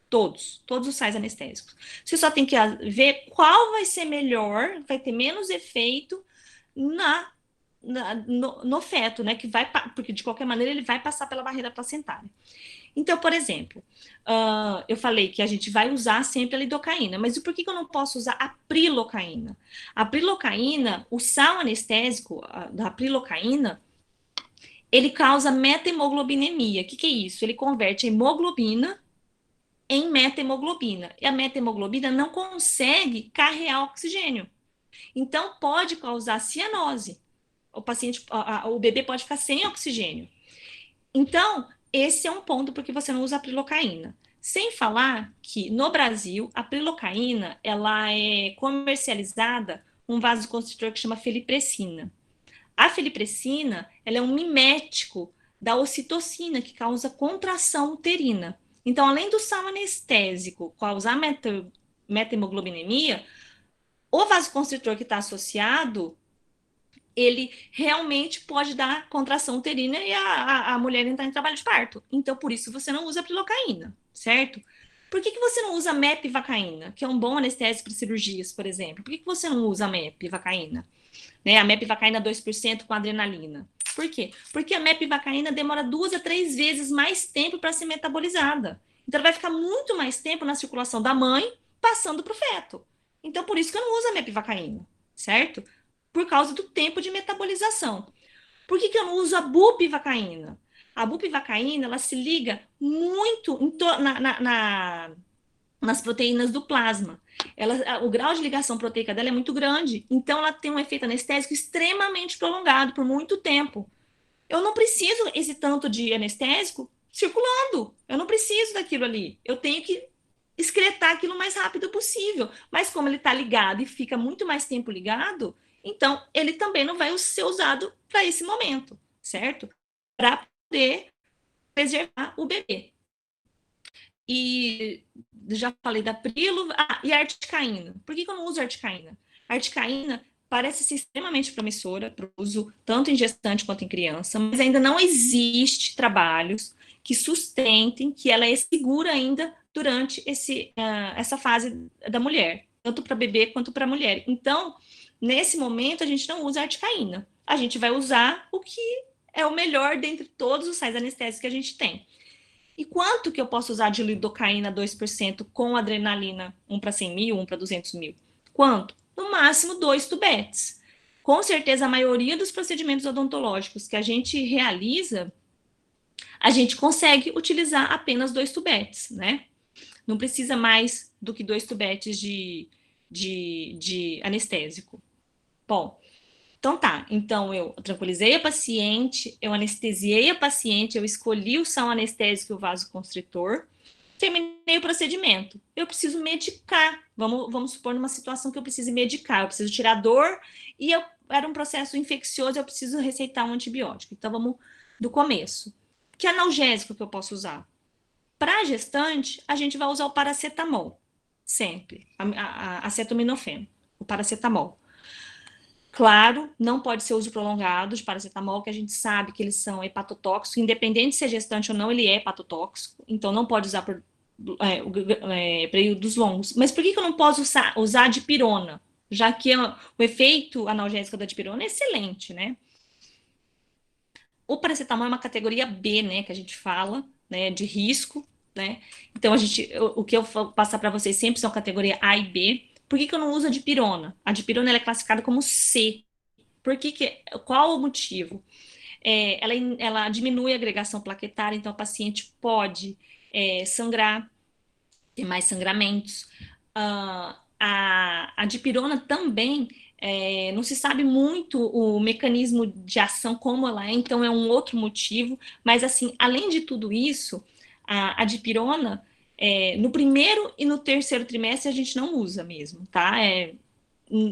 Todos os sais anestésicos. Você só tem que ver qual vai ser melhor, vai ter menos efeito no feto, né? Porque de qualquer maneira ele vai passar pela barreira placentária. Então, por exemplo, eu falei que a gente vai usar sempre a lidocaína, mas por que eu não posso usar a prilocaína? A prilocaína, o sal anestésico da prilocaína, ele causa meta-hemoglobinemia. O que é isso? Ele converte a hemoglobina em meta-hemoglobina. E a meta-hemoglobina não consegue carrear oxigênio. Então, pode causar cianose. O bebê pode ficar sem oxigênio. Então, esse é um ponto porque você não usa a prilocaína. Sem falar que, no Brasil, a prilocaína, ela é comercializada um vasoconstritor que chama feliprecina. A feliprecina, ela é um mimético da ocitocina, que causa contração uterina. Então, além do sal anestésico causar meta-hemoglobinemia, o vasoconstritor que está associado, ele realmente pode dar contração uterina e a mulher entrar em trabalho de parto. Então, por isso, você não usa a prilocaína, certo? Por que você não usa a mepivacaína, que é um bom anestésico para cirurgias, por exemplo? Por que você não usa a mepivacaína? Né? A mepivacaína 2% com adrenalina. Por quê? Porque a mepivacaína demora 2 a 3 vezes mais tempo para ser metabolizada. Então, ela vai ficar muito mais tempo na circulação da mãe, passando para o feto. Então, por isso que eu não uso a mepivacaína, certo? Por causa do tempo de metabolização. Por que eu não uso a bupivacaína? A bupivacaína, ela se liga muito nas proteínas do plasma. O grau de ligação proteica dela é muito grande, então ela tem um efeito anestésico extremamente prolongado por muito tempo. Eu não preciso esse tanto de anestésico circulando, eu não preciso daquilo ali, eu tenho que excretar aquilo o mais rápido possível, mas como ele está ligado e fica muito mais tempo ligado, então ele também não vai ser usado para esse momento, certo? Para poder preservar o bebê. E já falei da prilo, e a articaína. Por que eu não uso a articaína? A articaína parece ser extremamente promissora para o uso tanto em gestante quanto em criança, mas ainda não existe trabalhos que sustentem que ela é segura ainda durante essa fase da mulher, tanto para bebê quanto para mulher. Então, nesse momento, a gente não usa a articaína. A gente vai usar o que é o melhor dentre todos os sais anestésicos que a gente tem. E quanto que eu posso usar de lidocaína 2% com adrenalina 1 para 100 mil, 1 para 200 mil? Quanto? No máximo 2 tubetes. Com certeza, a maioria dos procedimentos odontológicos que a gente realiza, a gente consegue utilizar apenas 2 tubetes, né? Não precisa mais do que 2 tubetes de anestésico. Bom, então tá, então eu tranquilizei a paciente, eu anestesiei a paciente, eu escolhi o sal anestésico e o vasoconstritor, terminei o procedimento. Eu preciso medicar, vamos supor numa situação que eu preciso medicar, eu preciso tirar dor e era um processo infeccioso, eu preciso receitar um antibiótico. Então vamos do começo. Que analgésico que eu posso usar? Para gestante, a gente vai usar o paracetamol, sempre, acetaminofeno, o paracetamol. Claro, não pode ser uso prolongado de paracetamol, que a gente sabe que eles são hepatotóxicos, independente de ser gestante ou não, ele é hepatotóxico, então não pode usar por períodos longos. Mas por que eu não posso usar dipirona? Já que o efeito analgésico da dipirona é excelente, né? O paracetamol é uma categoria B, né, que a gente fala, né, de risco, né? Então, o que eu vou passar para vocês sempre são categoria A e B. Por que eu não uso a dipirona? A dipirona ela é classificada como C. Qual o motivo? ela diminui a agregação plaquetária, então a paciente pode sangrar, ter mais sangramentos. A dipirona também, não se sabe muito o mecanismo de ação, como ela é, então é um outro motivo, mas assim, além de tudo isso, a dipirona, no primeiro e no terceiro trimestre a gente não usa mesmo, tá?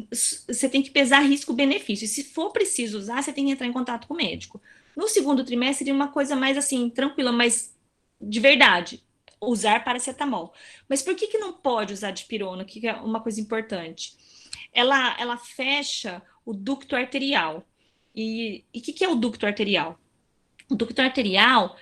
Você tem que pesar risco-benefício, e se for preciso usar, você tem que entrar em contato com o médico. No segundo trimestre seria uma coisa mais assim, tranquila, mas de verdade, usar paracetamol. Mas por que não pode usar dipirona? Que é uma coisa importante. Ela fecha o ducto arterial. E o que é o ducto arterial? O ducto arterial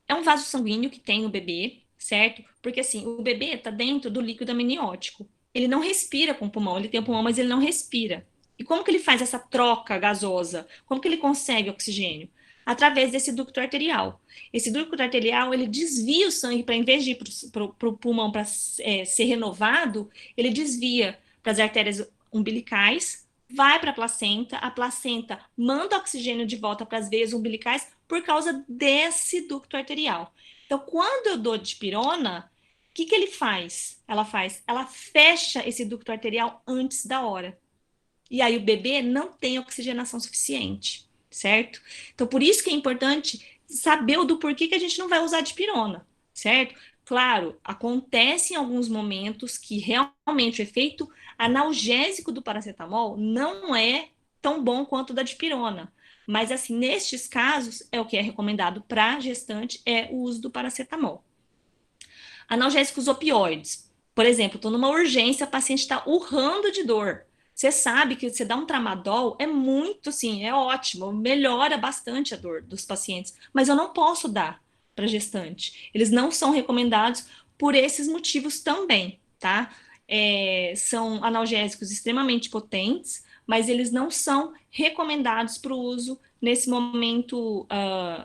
é um vaso sanguíneo que tem o bebê, certo? Porque assim, o bebê está dentro do líquido amniótico. Ele não respira com o pulmão, ele tem o pulmão, mas ele não respira. E como que ele faz essa troca gasosa? Como que ele consegue oxigênio? Através desse ducto arterial. Esse ducto arterial, ele desvia o sangue para, em vez de ir para o pulmão para ser renovado, ele desvia para as artérias umbilicais, vai para a placenta manda oxigênio de volta para as veias umbilicais por causa desse ducto arterial. Então, quando eu dou dipirona, o que ele faz? Ela fecha esse ducto arterial antes da hora. E aí o bebê não tem oxigenação suficiente, certo? Então, por isso que é importante saber do porquê que a gente não vai usar dipirona, certo? Claro, acontece em alguns momentos que realmente o efeito analgésico do paracetamol não é tão bom quanto o da dipirona. Mas, assim, nestes casos, é o que é recomendado para gestante, é o uso do paracetamol. Analgésicos opioides. Por exemplo, estou numa urgência, a paciente está urrando de dor. Você sabe que você dá um tramadol, é muito, assim, é ótimo, melhora bastante a dor dos pacientes, mas eu não posso dar para gestante. Eles não são recomendados por esses motivos também, tá? São analgésicos extremamente potentes, mas eles não são recomendados para o uso nesse momento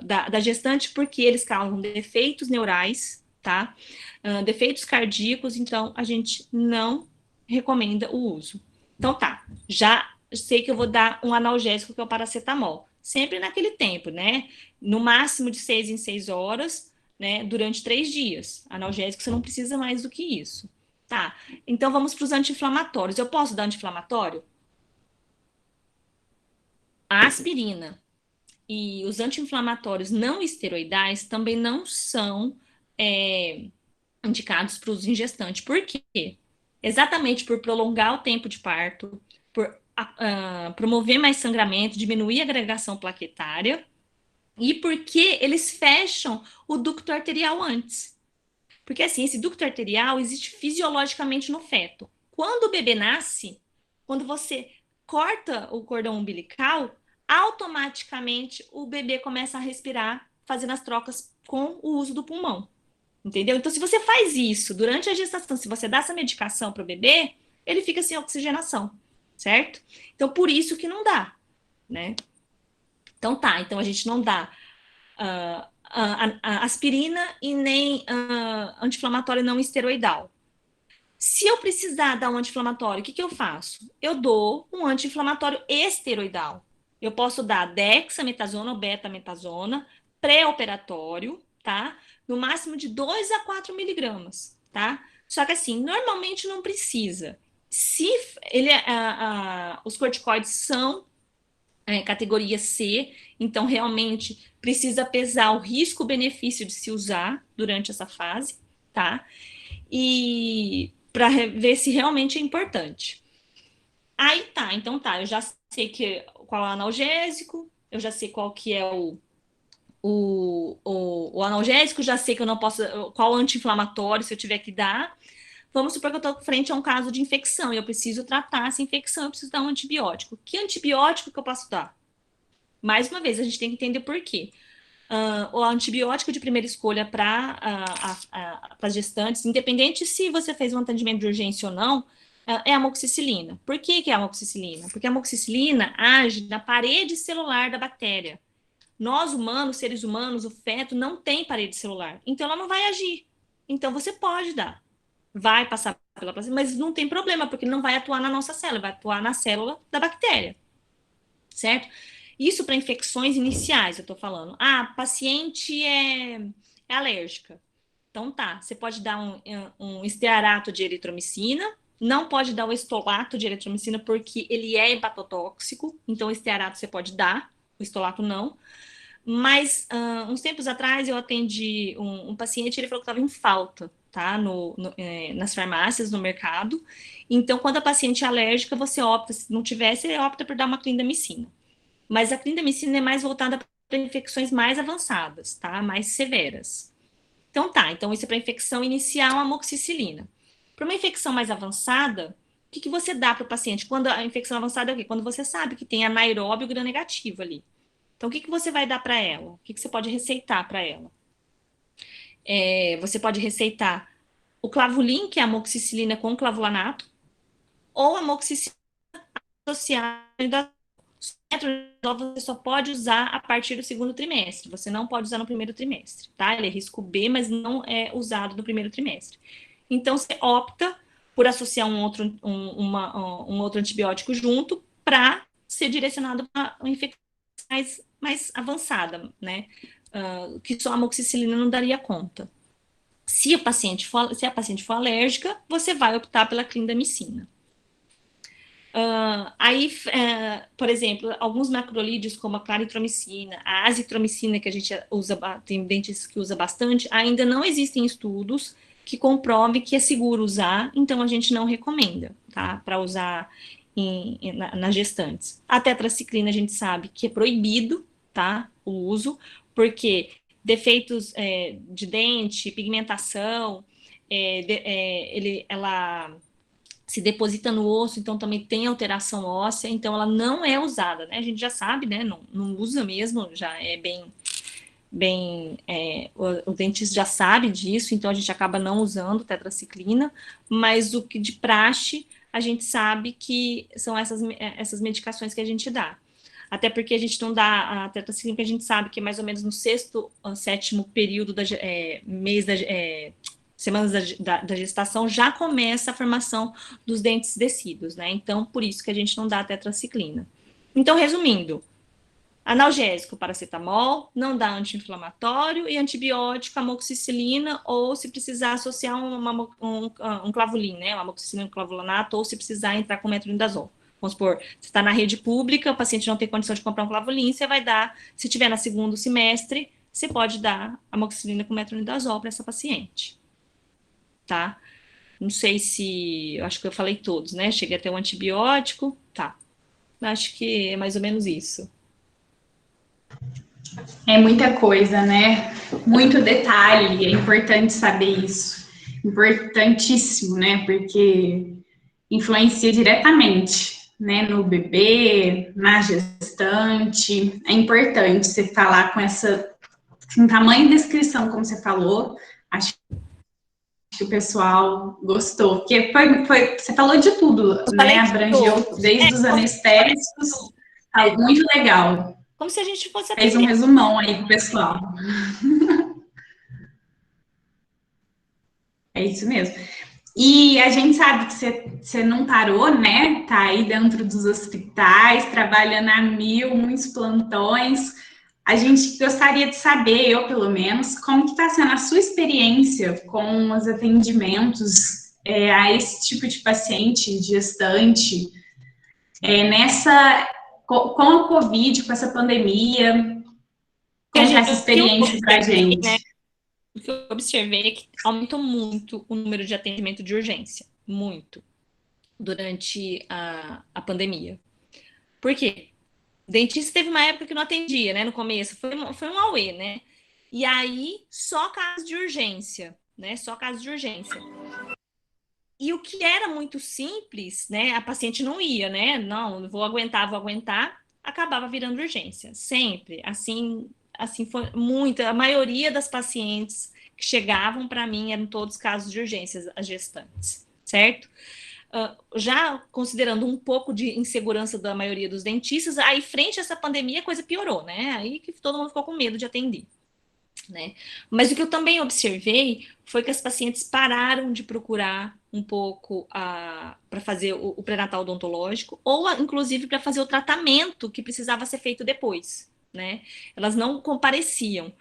da gestante, porque eles causam defeitos neurais, tá? Defeitos cardíacos, então a gente não recomenda o uso. Então tá, já sei que eu vou dar um analgésico que é o paracetamol, sempre naquele tempo, né? No máximo de 6 em 6 horas, né? Durante 3 dias. Analgésico você não precisa mais do que isso. Tá, então vamos para os anti-inflamatórios. Eu posso dar anti-inflamatório? A aspirina e os anti-inflamatórios não esteroidais também não são indicados para uso em gestante. Por quê? Exatamente por prolongar o tempo de parto, por promover mais sangramento, diminuir a agregação plaquetária e porque eles fecham o ducto arterial antes. Porque assim, esse ducto arterial existe fisiologicamente no feto. Quando o bebê nasce, quando você corta o cordão umbilical, automaticamente o bebê começa a respirar, fazendo as trocas com o uso do pulmão. Entendeu? Então, se você faz isso durante a gestação, se você dá essa medicação para o bebê, ele fica sem oxigenação, certo? Então, por isso que não dá, né? Então, tá. Então, a gente não dá aspirina e nem anti-inflamatório não esteroidal. Se eu precisar dar um anti-inflamatório, o que eu faço? Eu dou um anti-inflamatório esteroidal. Eu posso dar dexametasona ou betametasona pré-operatório, tá? No máximo de 2 a 4 miligramas, tá? Só que assim, normalmente não precisa. Se os corticoides são categoria C, então realmente precisa pesar o risco-benefício de se usar durante essa fase, tá? E para ver se realmente é importante. Aí tá, então tá, eu já sei qual é o analgésico, eu já sei qual que é o analgésico, já sei que eu não posso, qual anti-inflamatório se eu tiver que dar. Vamos supor que eu estou frente a um caso de infecção e eu preciso tratar essa infecção, eu preciso dar um antibiótico. Que antibiótico que eu posso dar? Mais uma vez, a gente tem que entender por quê. O antibiótico de primeira escolha para as gestantes, independente se você fez um atendimento de urgência ou não, é a amoxicilina. Por que é a amoxicilina? Porque a amoxicilina age na parede celular da bactéria. Nós humanos, seres humanos, o feto não tem parede celular, então ela não vai agir. Então você pode dar, vai passar pela placenta, mas não tem problema, porque não vai atuar na nossa célula, vai atuar na célula da bactéria, certo? Isso para infecções iniciais, eu estou falando. Ah, paciente é alérgica. Então tá, você pode dar um estearato de eritromicina, não pode dar o estolato de eritromicina porque ele é hepatotóxico, então o estearato você pode dar, o estolato não. Mas uns tempos atrás eu atendi um paciente, ele falou que estava em falta, tá? Nas farmácias, no mercado. Então, quando a paciente é alérgica, você opta, se não tiver, você opta por dar uma clindamicina. Mas a clindamicina é mais voltada para infecções mais avançadas, tá? Mais severas. Então tá, então isso é para infecção inicial, amoxicilina. Para uma infecção mais avançada, o que você dá para o paciente? Quando a infecção avançada é o quê? Quando você sabe que tem anaeróbio gram-negativo ali. Então, o que você vai dar para ela? O que você pode receitar para ela? Você pode receitar o clavulin, que é a amoxicilina com clavulanato, ou a amoxicilina associada. Você só pode usar a partir do segundo trimestre. Você não pode usar no primeiro trimestre, tá? Ele é risco B, mas não é usado no primeiro trimestre. Então, você opta por associar um outro antibiótico junto para ser direcionado para uma infecção mais avançada, né? Que só a amoxicilina não daria conta. Se a paciente for alérgica, você vai optar pela clindamicina. Por exemplo, alguns macrolídeos, como a claritromicina, a azitromicina, que a gente usa, tem dentistas que usa bastante, ainda não existem estudos que comprovem que é seguro usar, então a gente não recomenda, tá? Para usar nas gestantes. A tetraciclina a gente sabe que é proibido, tá? O uso, porque defeitos de dente, pigmentação, ela se deposita no osso, então também tem alteração óssea, então ela não é usada, né? A gente já sabe, né? Não usa mesmo, já é o dentista já sabe disso, então a gente acaba não usando tetraciclina, mas o que de praxe a gente sabe que são essas medicações que a gente dá. Até porque a gente não dá a tetraciclina, porque a gente sabe que mais ou menos no sexto ou sétimo período mês semanas da gestação, já começa a formação dos dentes descidos, né? Então, por isso que a gente não dá a tetraciclina. Então, resumindo, analgésico, paracetamol, não dá anti-inflamatório e antibiótico, amoxicilina, ou se precisar associar um clavulin, né? Uma amoxicilina com clavulanato, ou se precisar entrar com metronidazol. Vamos supor, você está na rede pública, o paciente não tem condição de comprar um clavulin, você vai dar, se tiver no segundo semestre, você pode dar amoxicilina com metronidazol para essa paciente. Tá? Não sei se, eu acho que eu falei todos, né? Cheguei até o antibiótico, tá. Acho que é mais ou menos isso. É muita coisa, né? Muito detalhe, é importante saber isso. Importantíssimo, né? Porque influencia diretamente, né? No bebê, na gestante. É importante você falar com tamanho de descrição, como você falou. Acho que o pessoal gostou, porque você falou de tudo, né? Abrangeu desde os anestésicos, muito legal. Como se a gente fosse Fez um resumão aí pro pessoal. É isso mesmo. E a gente sabe que você não parou, né? Tá aí dentro dos hospitais, trabalhando a mil, muitos plantões. A gente gostaria de saber, eu pelo menos, como que está sendo a sua experiência com os atendimentos a esse tipo de paciente, gestante, com a Covid, com essa pandemia. Conta essa experiência para a gente. Né? O que eu observei é que aumentou muito o número de atendimento de urgência, muito, durante a pandemia. Por quê? Dentista teve uma época que não atendia, né, no começo, foi um auê, né? E aí, só caso de urgência, né, só caso de urgência. E o que era muito simples, né, a paciente não ia, né, não, vou aguentar, acabava virando urgência, sempre, assim foi muito, a maioria das pacientes que chegavam para mim eram todos casos de urgências, as gestantes, certo? Já considerando um pouco de insegurança da maioria dos dentistas, aí frente a essa pandemia a coisa piorou, né? Aí que todo mundo ficou com medo de atender. né? Mas o que eu também observei foi que as pacientes pararam de procurar um pouco para fazer o pré-natal odontológico, ou inclusive para fazer o tratamento que precisava ser feito depois, né? Elas não compareciam,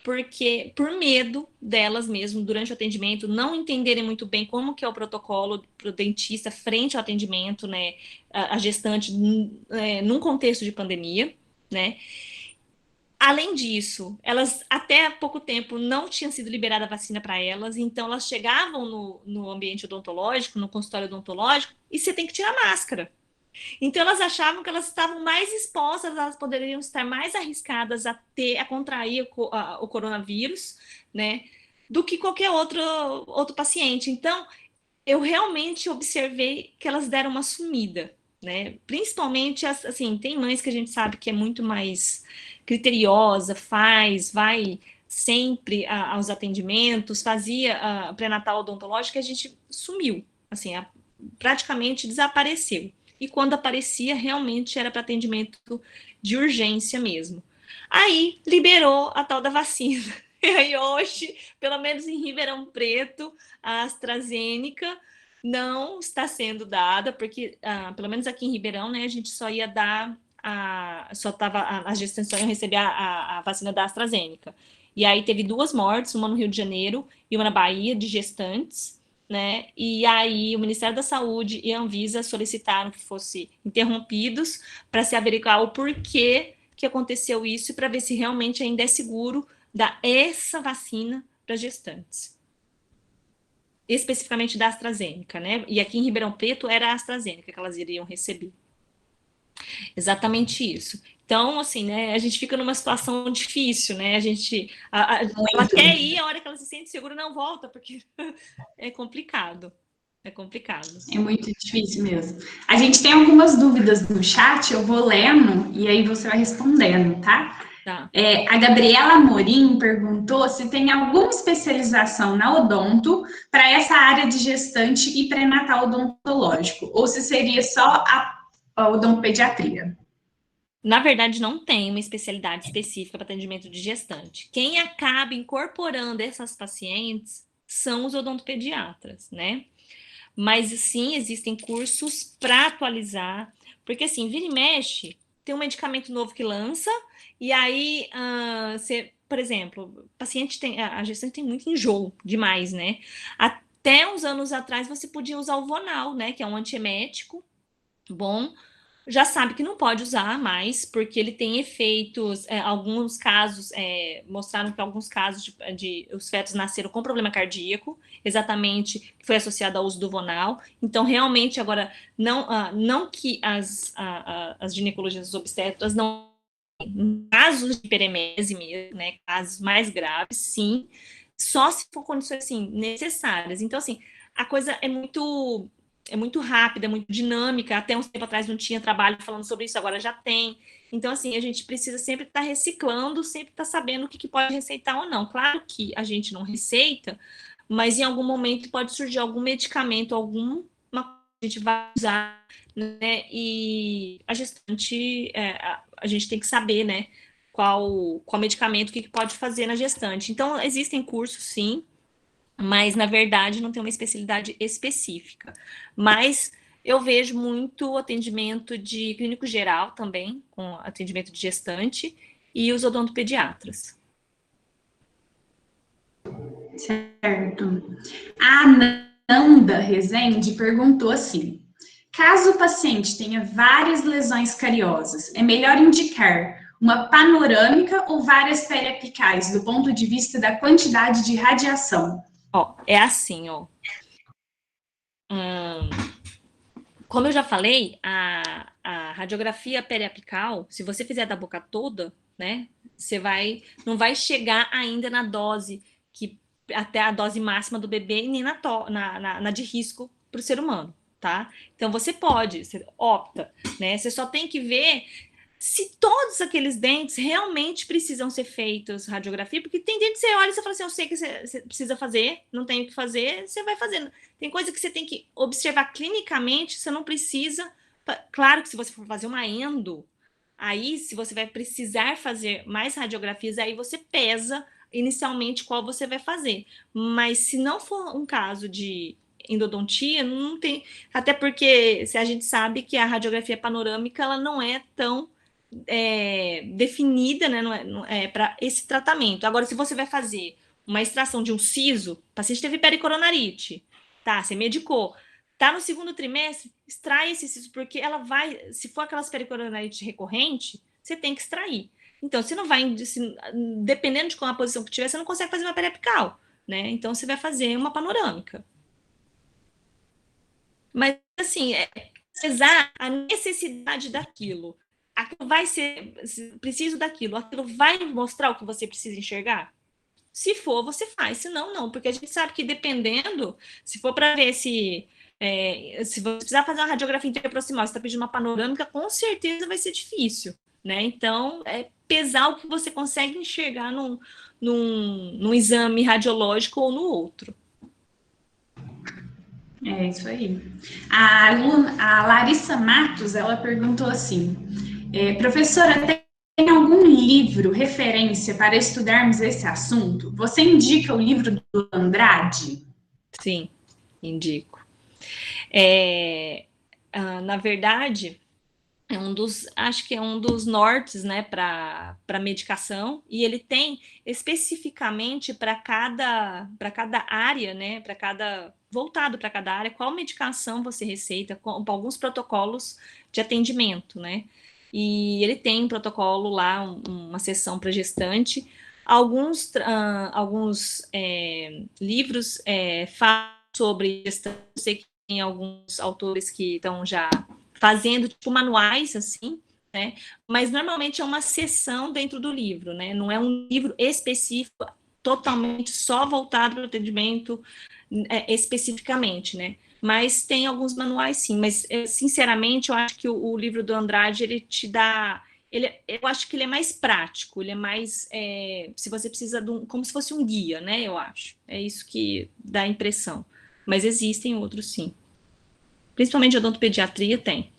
porque por medo delas mesmo, durante o atendimento, não entenderem muito bem como que é o protocolo para o dentista frente ao atendimento, né? A gestante num contexto de pandemia, né? Além disso, elas até há pouco tempo não tinha sido liberada a vacina para elas, então elas chegavam no ambiente odontológico, no consultório odontológico, e você tem que tirar a máscara. Então elas achavam que elas estavam mais expostas, elas poderiam estar mais arriscadas a contrair o coronavírus, né, do que qualquer outro paciente. Então eu realmente observei que elas deram uma sumida, né? Principalmente, assim, tem mães que a gente sabe que é muito mais criteriosa, vai sempre aos atendimentos, fazia a pré-natal odontológica, a gente sumiu, assim, praticamente desapareceu. E quando aparecia, realmente era para atendimento de urgência mesmo. Aí liberou a tal da vacina. E aí hoje, pelo menos em Ribeirão Preto, a AstraZeneca não está sendo dada, porque, pelo menos aqui em Ribeirão, né, a gente só ia dar, só estava, as gestantes só iam receber a vacina da AstraZeneca. E aí teve 2 mortes, uma no Rio de Janeiro e uma na Bahia, de gestantes, né? E aí o Ministério da Saúde e a Anvisa solicitaram que fossem interrompidos para se averiguar o porquê que aconteceu isso e para ver se realmente ainda é seguro dar essa vacina para gestantes. Especificamente da AstraZeneca, né? E aqui em Ribeirão Preto era a AstraZeneca que elas iriam receber. Exatamente isso. Então, assim, né, a gente fica numa situação difícil, né? Ela quer ir, a hora que ela se sente segura, não volta, porque é complicado. É complicado. É muito difícil mesmo. A gente tem algumas dúvidas no chat, eu vou lendo e aí você vai respondendo, tá? Tá. A Gabriela Amorim perguntou se tem alguma especialização na odonto para essa área de gestante e pré-natal odontológico, ou se seria só a odontopediatria. Na verdade, não tem uma especialidade específica para atendimento de gestante. Quem acaba incorporando essas pacientes são os odontopediatras, né? Mas sim, existem cursos para atualizar, porque assim, vira e mexe, tem um medicamento novo que lança, e aí você, por exemplo, a gestante tem muito enjoo demais, né? Até uns anos atrás você podia usar o Vonal, né? Que é um antiemético bom, já sabe que não pode usar mais, porque ele tem efeitos, alguns casos, mostraram que alguns casos de os fetos nasceram com problema cardíaco, exatamente, que foi associado ao uso do Vonal. Então, realmente, agora, não que as ginecologistas obstetras não... Casos de hiperemese mesmo, né, casos mais graves, sim, só se for condições, assim, necessárias. Então, assim, a coisa é muito rápida, é muito dinâmica. Até uns tempo atrás não tinha trabalho falando sobre isso, agora já tem. Então, assim, a gente precisa sempre estar reciclando, sempre estar sabendo o que pode receitar ou não. Claro que a gente não receita, mas em algum momento pode surgir algum medicamento, alguma coisa que a gente vai usar, né? E a gestante, a gente tem que saber, né? Qual medicamento, o que pode fazer na gestante. Então, existem cursos, sim, mas na verdade não tem uma especialidade específica. Mas eu vejo muito atendimento de clínico geral também, com atendimento de gestante, e os odontopediatras. Certo. A Nanda Rezende perguntou assim: caso o paciente tenha várias lesões cariosas, é melhor indicar uma panorâmica ou várias periapicais, do ponto de vista da quantidade de radiação? Ó, é assim, ó. Como eu já falei, a radiografia periapical, se você fizer da boca toda, né, você não vai chegar ainda na dose até a dose máxima do bebê e nem na de risco para o ser humano, tá? Então você opta, né? Você só tem que ver se todos aqueles dentes realmente precisam ser feitos radiografia, porque tem dente que você olha e você fala assim, eu sei que você precisa fazer, não tem o que fazer, você vai fazendo. Tem coisa que você tem que observar clinicamente, você não precisa. Claro que se você for fazer uma endo, aí se você vai precisar fazer mais radiografias, aí você pesa inicialmente qual você vai fazer. Mas se não for um caso de endodontia, não tem, até porque se a gente sabe que a radiografia panorâmica ela não é tão definida, né, não é para esse tratamento. Agora, se você vai fazer uma extração de um siso, o paciente teve pericoronarite, tá, você medicou, tá no segundo trimestre, extrai esse siso, porque ela vai, se for aquelas pericoronarite recorrente, você tem que extrair. Então, você não vai, dependendo de qual a posição que tiver, você não consegue fazer uma periapical, né? Então, você vai fazer uma panorâmica. Mas, assim, pesar a necessidade daquilo. Aquilo vai ser, preciso daquilo, aquilo vai mostrar o que você precisa enxergar? Se for, você faz, se não, não, porque a gente sabe que dependendo, se for para ver se você precisar fazer uma radiografia interproximal, você está pedindo uma panorâmica, com certeza vai ser difícil, né? Então, pesar o que você consegue enxergar num exame radiológico ou no outro. É isso aí. A Larissa Matos, ela perguntou assim, professora, tem algum livro, referência para estudarmos esse assunto? Você indica o livro do Andrade? Sim, indico. Na verdade, acho que é um dos nortes, né, para medicação, e ele tem especificamente para cada área, né, voltado para cada área, qual medicação você receita, com alguns protocolos de atendimento, né, e ele tem um protocolo lá, uma sessão para gestante, alguns livros falam sobre gestante, eu sei que tem alguns autores que estão já fazendo tipo manuais assim, né? Mas normalmente é uma seção dentro do livro, né? Não é um livro específico, totalmente só voltado para o atendimento especificamente, né? Mas tem alguns manuais sim, mas sinceramente eu acho que o livro do Andrade ele te dá, eu acho que ele é mais prático, ele é mais se você precisa como se fosse um guia, né? Eu acho, é isso que dá a impressão. Mas existem outros sim. Principalmente odontopediatria tem.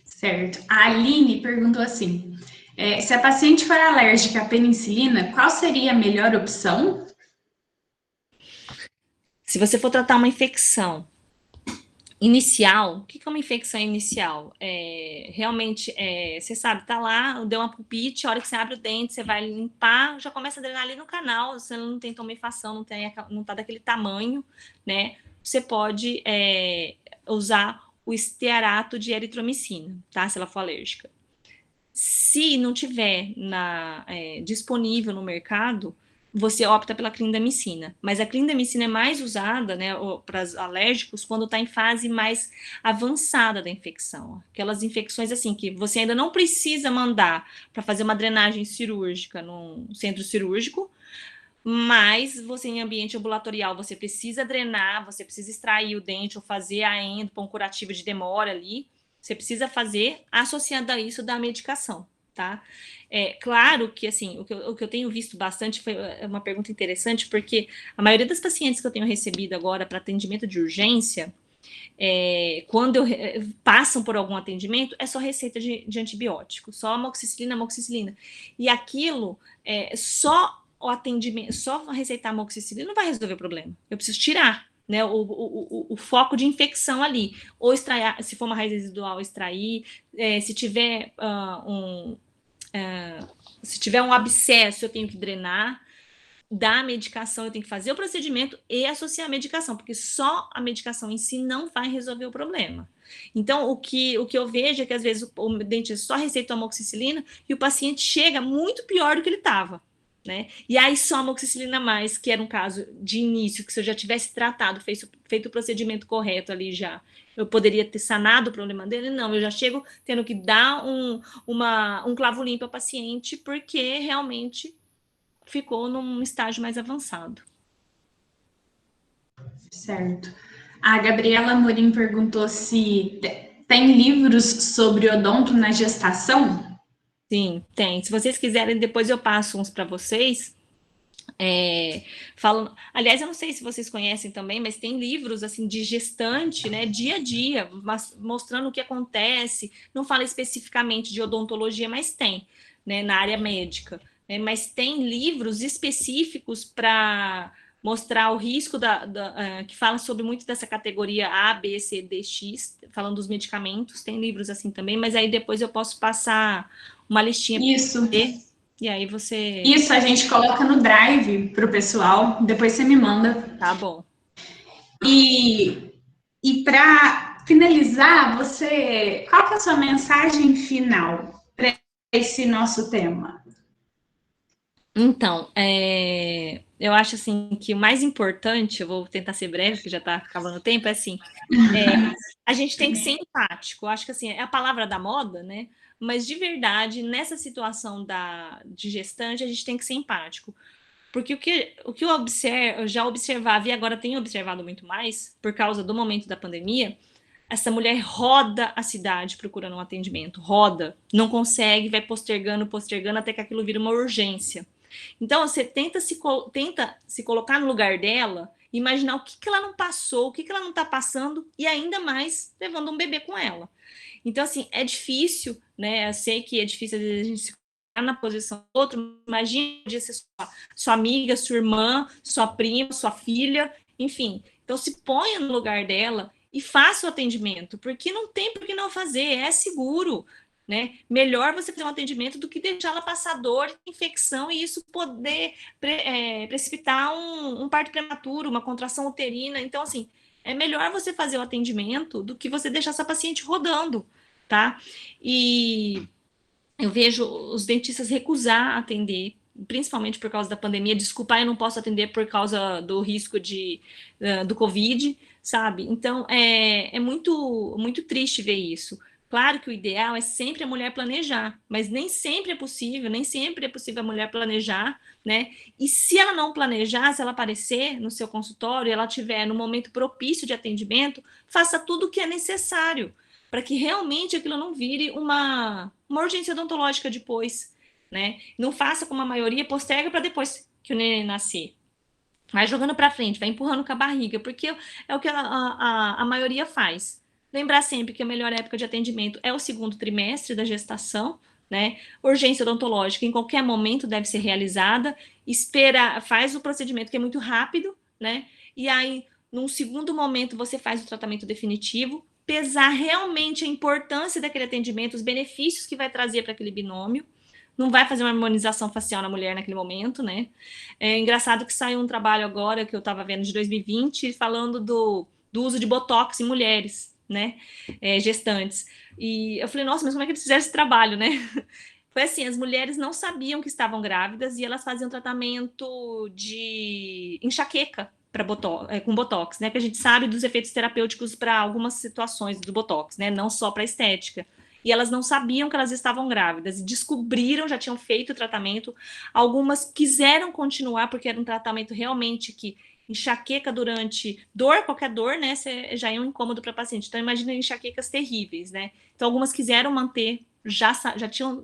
Certo. A Aline perguntou assim, se a paciente for alérgica à penicilina, qual seria a melhor opção? Se você for tratar uma infecção inicial, o que é uma infecção inicial? Realmente, você sabe, tá lá, deu uma pulpite, a hora que você abre o dente, você vai limpar, já começa a drenar ali no canal, você não tem tumefação, não tá daquele tamanho, né? Você pode usar o estearato de eritromicina, tá? Se ela for alérgica. Se não tiver disponível no mercado, você opta pela clindamicina. Mas a clindamicina é mais usada, né, para os alérgicos quando está em fase mais avançada da infecção. Aquelas infecções assim que você ainda não precisa mandar para fazer uma drenagem cirúrgica num centro cirúrgico, mas você em ambiente ambulatorial, você precisa drenar, você precisa extrair o dente ou fazer a endo, pão curativo de demora ali. Você precisa fazer associado a isso da medicação, tá? Claro que, assim, o que eu tenho visto bastante foi uma pergunta interessante, porque a maioria das pacientes que eu tenho recebido agora para atendimento de urgência, quando passam por algum atendimento, é só receita de antibiótico, só amoxicilina, amoxicilina. E aquilo, só o atendimento, só receitar amoxicilina não vai resolver o problema. Eu preciso tirar, né, o foco de infecção ali. Ou extrair, se for uma raiz residual, extrair. Se tiver se tiver um abscesso, eu tenho que drenar. Da medicação, eu tenho que fazer o procedimento e associar a medicação, porque só a medicação em si não vai resolver o problema. Então, o que eu vejo é que, às vezes, o dentista só receita amoxicilina e o paciente chega muito pior do que ele estava. Né? E aí só amoxicilina mais, que era um caso de início, que se eu já tivesse tratado, feito o procedimento correto ali já, eu poderia ter sanado o problema dele. Não, eu já chego tendo que dar um clavo limpo ao paciente, porque realmente ficou num estágio mais avançado. Certo. A Gabriela Morim perguntou se tem livros sobre odonto na gestação? Sim, tem. Se vocês quiserem, depois eu passo uns para vocês. Aliás, eu não sei se vocês conhecem também, mas tem livros assim de gestante, né, dia a dia, mostrando o que acontece. Não fala especificamente de odontologia, mas tem, né, na área médica. mas tem livros específicos para mostrar o risco que fala sobre muito dessa categoria A, B, C, D, X, falando dos medicamentos, tem livros assim também, mas aí depois eu posso passar uma listinha para Isso. você, e aí você... Isso, a gente coloca no Drive para o pessoal, depois você me manda. Tá bom. E para finalizar, qual que é a sua mensagem final para esse nosso tema? Então, eu acho assim que o mais importante, eu vou tentar ser breve, porque já está acabando o tempo, é assim, a gente tem que ser empático. Eu acho que assim, é a palavra da moda, né? Mas de verdade, nessa situação de gestante, a gente tem que ser empático. Porque o que eu já observava, e agora tenho observado muito mais, por causa do momento da pandemia, essa mulher roda a cidade procurando um atendimento, roda, não consegue, vai postergando, até que aquilo vira uma urgência. Então, você tenta se colocar no lugar dela, imaginar o que ela não passou, o que ela não está passando, e ainda mais levando um bebê com ela. Então, assim, é difícil, né? Eu sei que é difícil, às vezes, a gente se colocar na posição do outro. Imagina de ser sua amiga, sua irmã, sua prima, sua filha, enfim. Então, se ponha no lugar dela e faça o atendimento, porque não tem por que não fazer, é seguro. Né? Melhor você fazer um atendimento do que deixá-la passar dor, infecção e isso poder precipitar um parto prematuro, uma contração uterina. Então, assim, é melhor você fazer o atendimento do que você deixar essa paciente rodando, tá? E eu vejo os dentistas recusar atender, principalmente por causa da pandemia. Desculpa, eu não posso atender por causa do risco do Covid, sabe? Então, é muito, muito triste ver isso. Claro que o ideal é sempre a mulher planejar, mas nem sempre é possível a mulher planejar, né? E se ela não planejar, se ela aparecer no seu consultório, ela tiver no momento propício de atendimento, faça tudo o que é necessário para que realmente aquilo não vire uma urgência odontológica depois, né? Não faça como a maioria, posterga para depois que o neném nascer. Vai jogando para frente, vai empurrando com a barriga, porque é o que a maioria faz. Lembrar sempre que a melhor época de atendimento é o segundo trimestre da gestação, né? Urgência odontológica em qualquer momento deve ser realizada, faz o procedimento que é muito rápido, né? E aí, num segundo momento, você faz o tratamento definitivo, pesar realmente a importância daquele atendimento, os benefícios que vai trazer para aquele binômio. Não vai fazer uma harmonização facial na mulher naquele momento, né? É engraçado que saiu um trabalho agora, que eu estava vendo, de 2020, falando do uso de Botox em mulheres, né? Gestantes. E eu falei, nossa, mas como é que eles fizeram esse trabalho, né? Foi assim, as mulheres não sabiam que estavam grávidas e elas faziam tratamento de enxaqueca com Botox, né? Porque a gente sabe dos efeitos terapêuticos para algumas situações do Botox, né? Não só para estética. E elas não sabiam que elas estavam grávidas, e descobriram, já tinham feito o tratamento, algumas quiseram continuar, porque era um tratamento realmente que enxaqueca durante dor, qualquer dor, né, já é um incômodo para a paciente. Então, imagina enxaquecas terríveis, né? Então, algumas quiseram manter, já tinham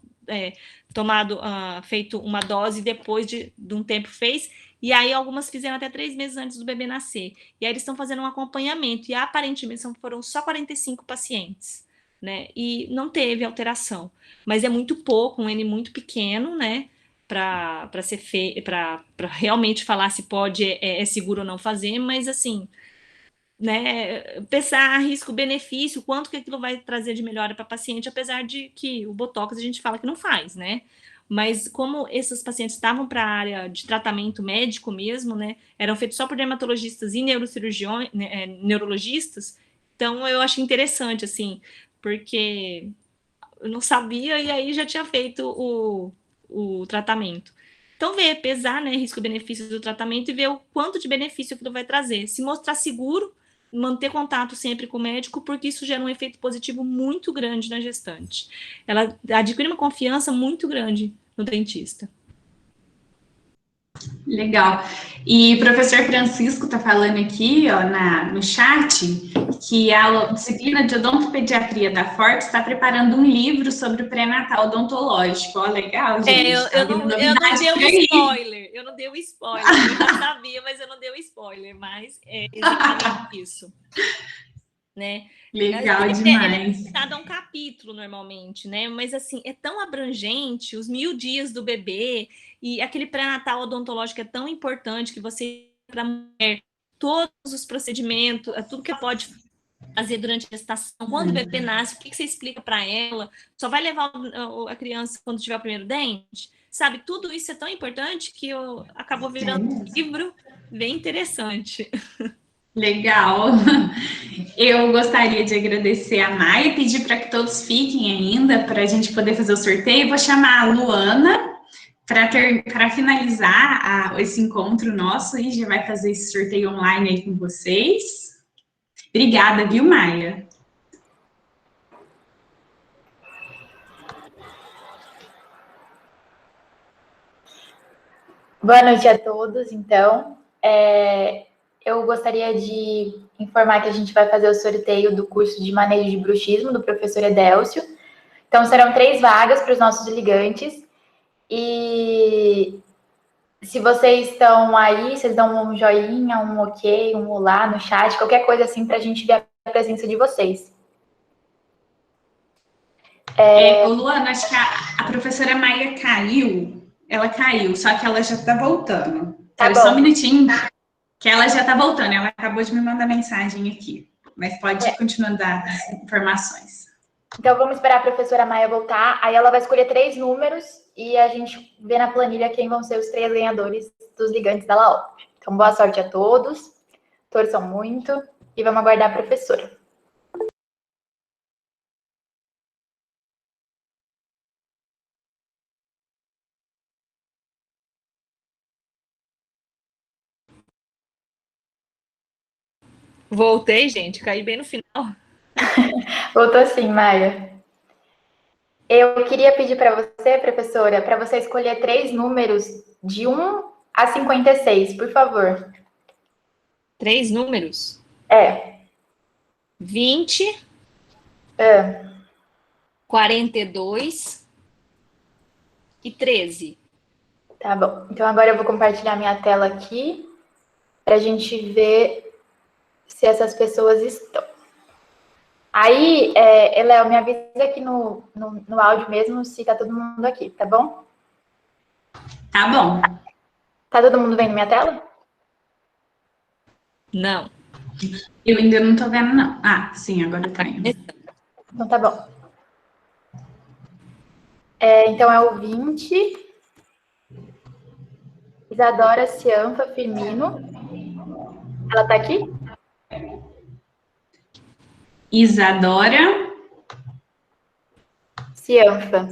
feito uma dose depois de um tempo fez, e aí algumas fizeram até 3 meses antes do bebê nascer. E aí eles estão fazendo um acompanhamento, e aparentemente foram só 45 pacientes, né? E não teve alteração. Mas é muito pouco, um N muito pequeno, né? Para ser feito, para realmente falar se pode, é seguro ou não fazer, mas assim, né, pensar risco-benefício, quanto que aquilo vai trazer de melhora para a paciente, apesar de que o Botox a gente fala que não faz, né? Mas como esses pacientes estavam para a área de tratamento médico mesmo, né, eram feitos só por dermatologistas e neurocirurgiões, né, neurologistas, então eu achei interessante, assim, porque eu não sabia e aí já tinha feito o tratamento. Então, pesar, né, risco-benefício do tratamento e ver o quanto de benefício aquilo vai trazer. Se mostrar seguro, manter contato sempre com o médico, porque isso gera um efeito positivo muito grande na gestante. Ela adquire uma confiança muito grande no dentista. Legal. E o professor Francisco está falando aqui, ó, no chat, que a disciplina de odontopediatria da Forte está preparando um livro sobre o pré-natal odontológico. Ó, legal, gente. Eu não dei o spoiler. Eu não dei o spoiler. Eu já sabia, mas eu não dei o spoiler. Mas é exatamente isso. né? Legal demais. Ele é dado a um capítulo, normalmente, né? Mas, assim, é tão abrangente, os 1000 dias do bebê, e aquele pré-natal odontológico é tão importante que você, para a mulher, todos os procedimentos, tudo que ela pode fazer durante a gestação, quando o bebê nasce, o que você explica para ela? Só vai levar a criança quando tiver o primeiro dente? Sabe, tudo isso é tão importante que acabou virando um livro bem interessante. Legal. Eu gostaria de agradecer a Maia e pedir para que todos fiquem ainda para a gente poder fazer o sorteio. Vou chamar a Luana para finalizar esse encontro nosso e já vai fazer esse sorteio online aí com vocês. Obrigada, viu, Maia? Boa noite a todos, então. Eu gostaria de informar que a gente vai fazer o sorteio do curso de manejo de bruxismo do professor Edélcio. Então, serão 3 vagas para os nossos ligantes. E se vocês estão aí, vocês dão um joinha, um ok, um olá no chat, qualquer coisa assim, para a gente ver a presença de vocês. Luana, acho que a professora Maia caiu. Ela caiu, só que ela já está voltando. Tá bom. Só um minutinho, que ela já está voltando. Ela acabou de me mandar mensagem aqui. Mas pode continuar dando as informações. Então, vamos esperar a professora Maia voltar. Aí ela vai escolher 3 números e a gente vê na planilha quem vão ser os 3 ganhadores dos ligantes da Laop. Então, boa sorte a todos. Torçam muito e vamos aguardar a professora. Voltei, gente, caí bem no final. Voltou sim, Maia. Eu queria pedir para você, professora, para você escolher 3 números de 1 a 56, por favor. 3 números? 20, 42 e 13. Tá bom. Então, agora eu vou compartilhar minha tela aqui para a gente ver se essas pessoas estão. Aí, Léo, me avisa aqui no áudio mesmo se tá todo mundo aqui, tá bom? Tá bom. Tá todo mundo vendo minha tela? Não. Eu ainda não tô vendo, não. Ah, sim, agora tá indo. Então, tá bom. Então, é o 20. Isadora Cianfa Firmino. Ela tá aqui? Isadora Cianfa.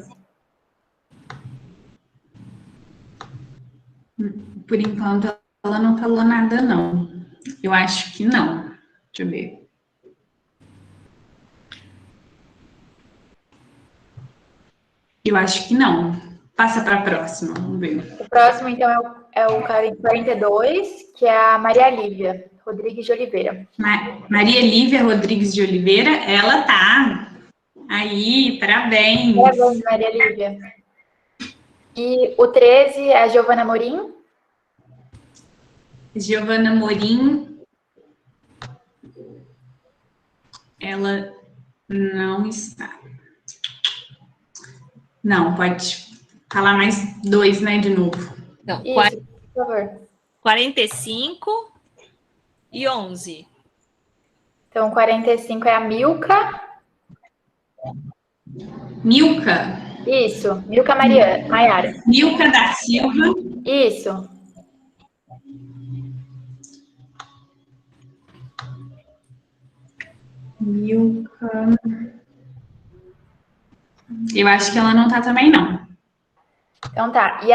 Por enquanto, ela não falou nada, não. Eu acho que não. Deixa eu ver. Eu acho que não. Passa para a próxima, vamos ver. O próximo, então, é o 42, que é a Maria Lívia Rodrigues de Oliveira. Maria Lívia Rodrigues de Oliveira, ela tá aí, parabéns. Parabéns, Maria Lívia. E o 13 é a Giovana Morim. Giovana Morim, ela não está. Não, pode falar mais 2, né, de novo. Não, Isso, por favor. 45 e 11. Então, 45 é a Milka. Milka. Isso, Milka Maiara. Milka da Silva. Isso. Milka. Eu acho que ela não tá também, não. Então tá. E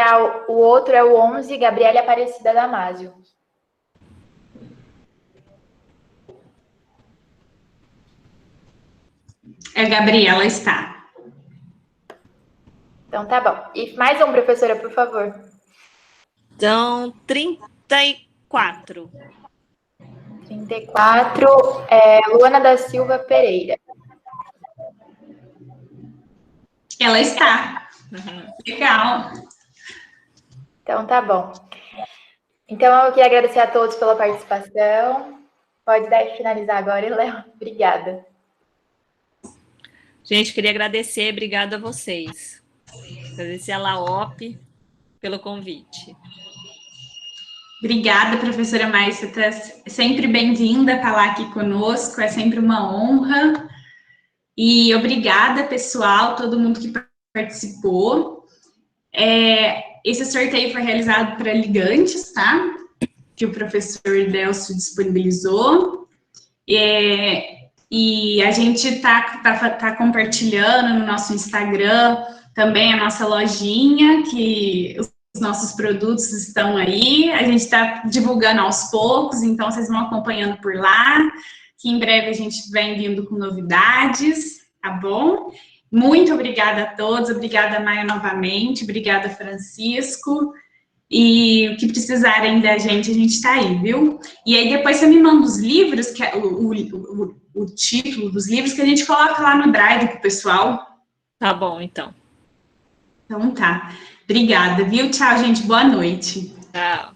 o outro é o 11, Gabriela Aparecida Damasio. A Gabriela está. Então tá bom. E mais um, professora, por favor. Então, 34. 34 é Luana da Silva Pereira. Ela está. Legal. Então tá bom. Então eu queria agradecer a todos pela participação. Pode finalizar agora, Léo. Obrigada. Gente, queria agradecer, obrigada a vocês. Agradecer a Laop pelo convite. Obrigada, professora Maia, você está sempre bem-vinda a falar aqui conosco, é sempre uma honra. E obrigada, pessoal, todo mundo que participou. Esse sorteio foi realizado para ligantes, tá? Que o professor Delcio disponibilizou. E a gente está compartilhando no nosso Instagram também a nossa lojinha, que os nossos produtos estão aí. A gente está divulgando aos poucos, então vocês vão acompanhando por lá, que em breve a gente vem vindo com novidades, tá bom? Muito obrigada a todos, obrigada, Maia, novamente, obrigada, Francisco. E o que precisarem da gente, a gente está aí, viu? E aí depois você me manda os livros, que é o título dos livros, que a gente coloca lá no Drive pro pessoal. Tá bom, então. Então tá. Obrigada, viu? Tchau, gente. Boa noite. Tchau.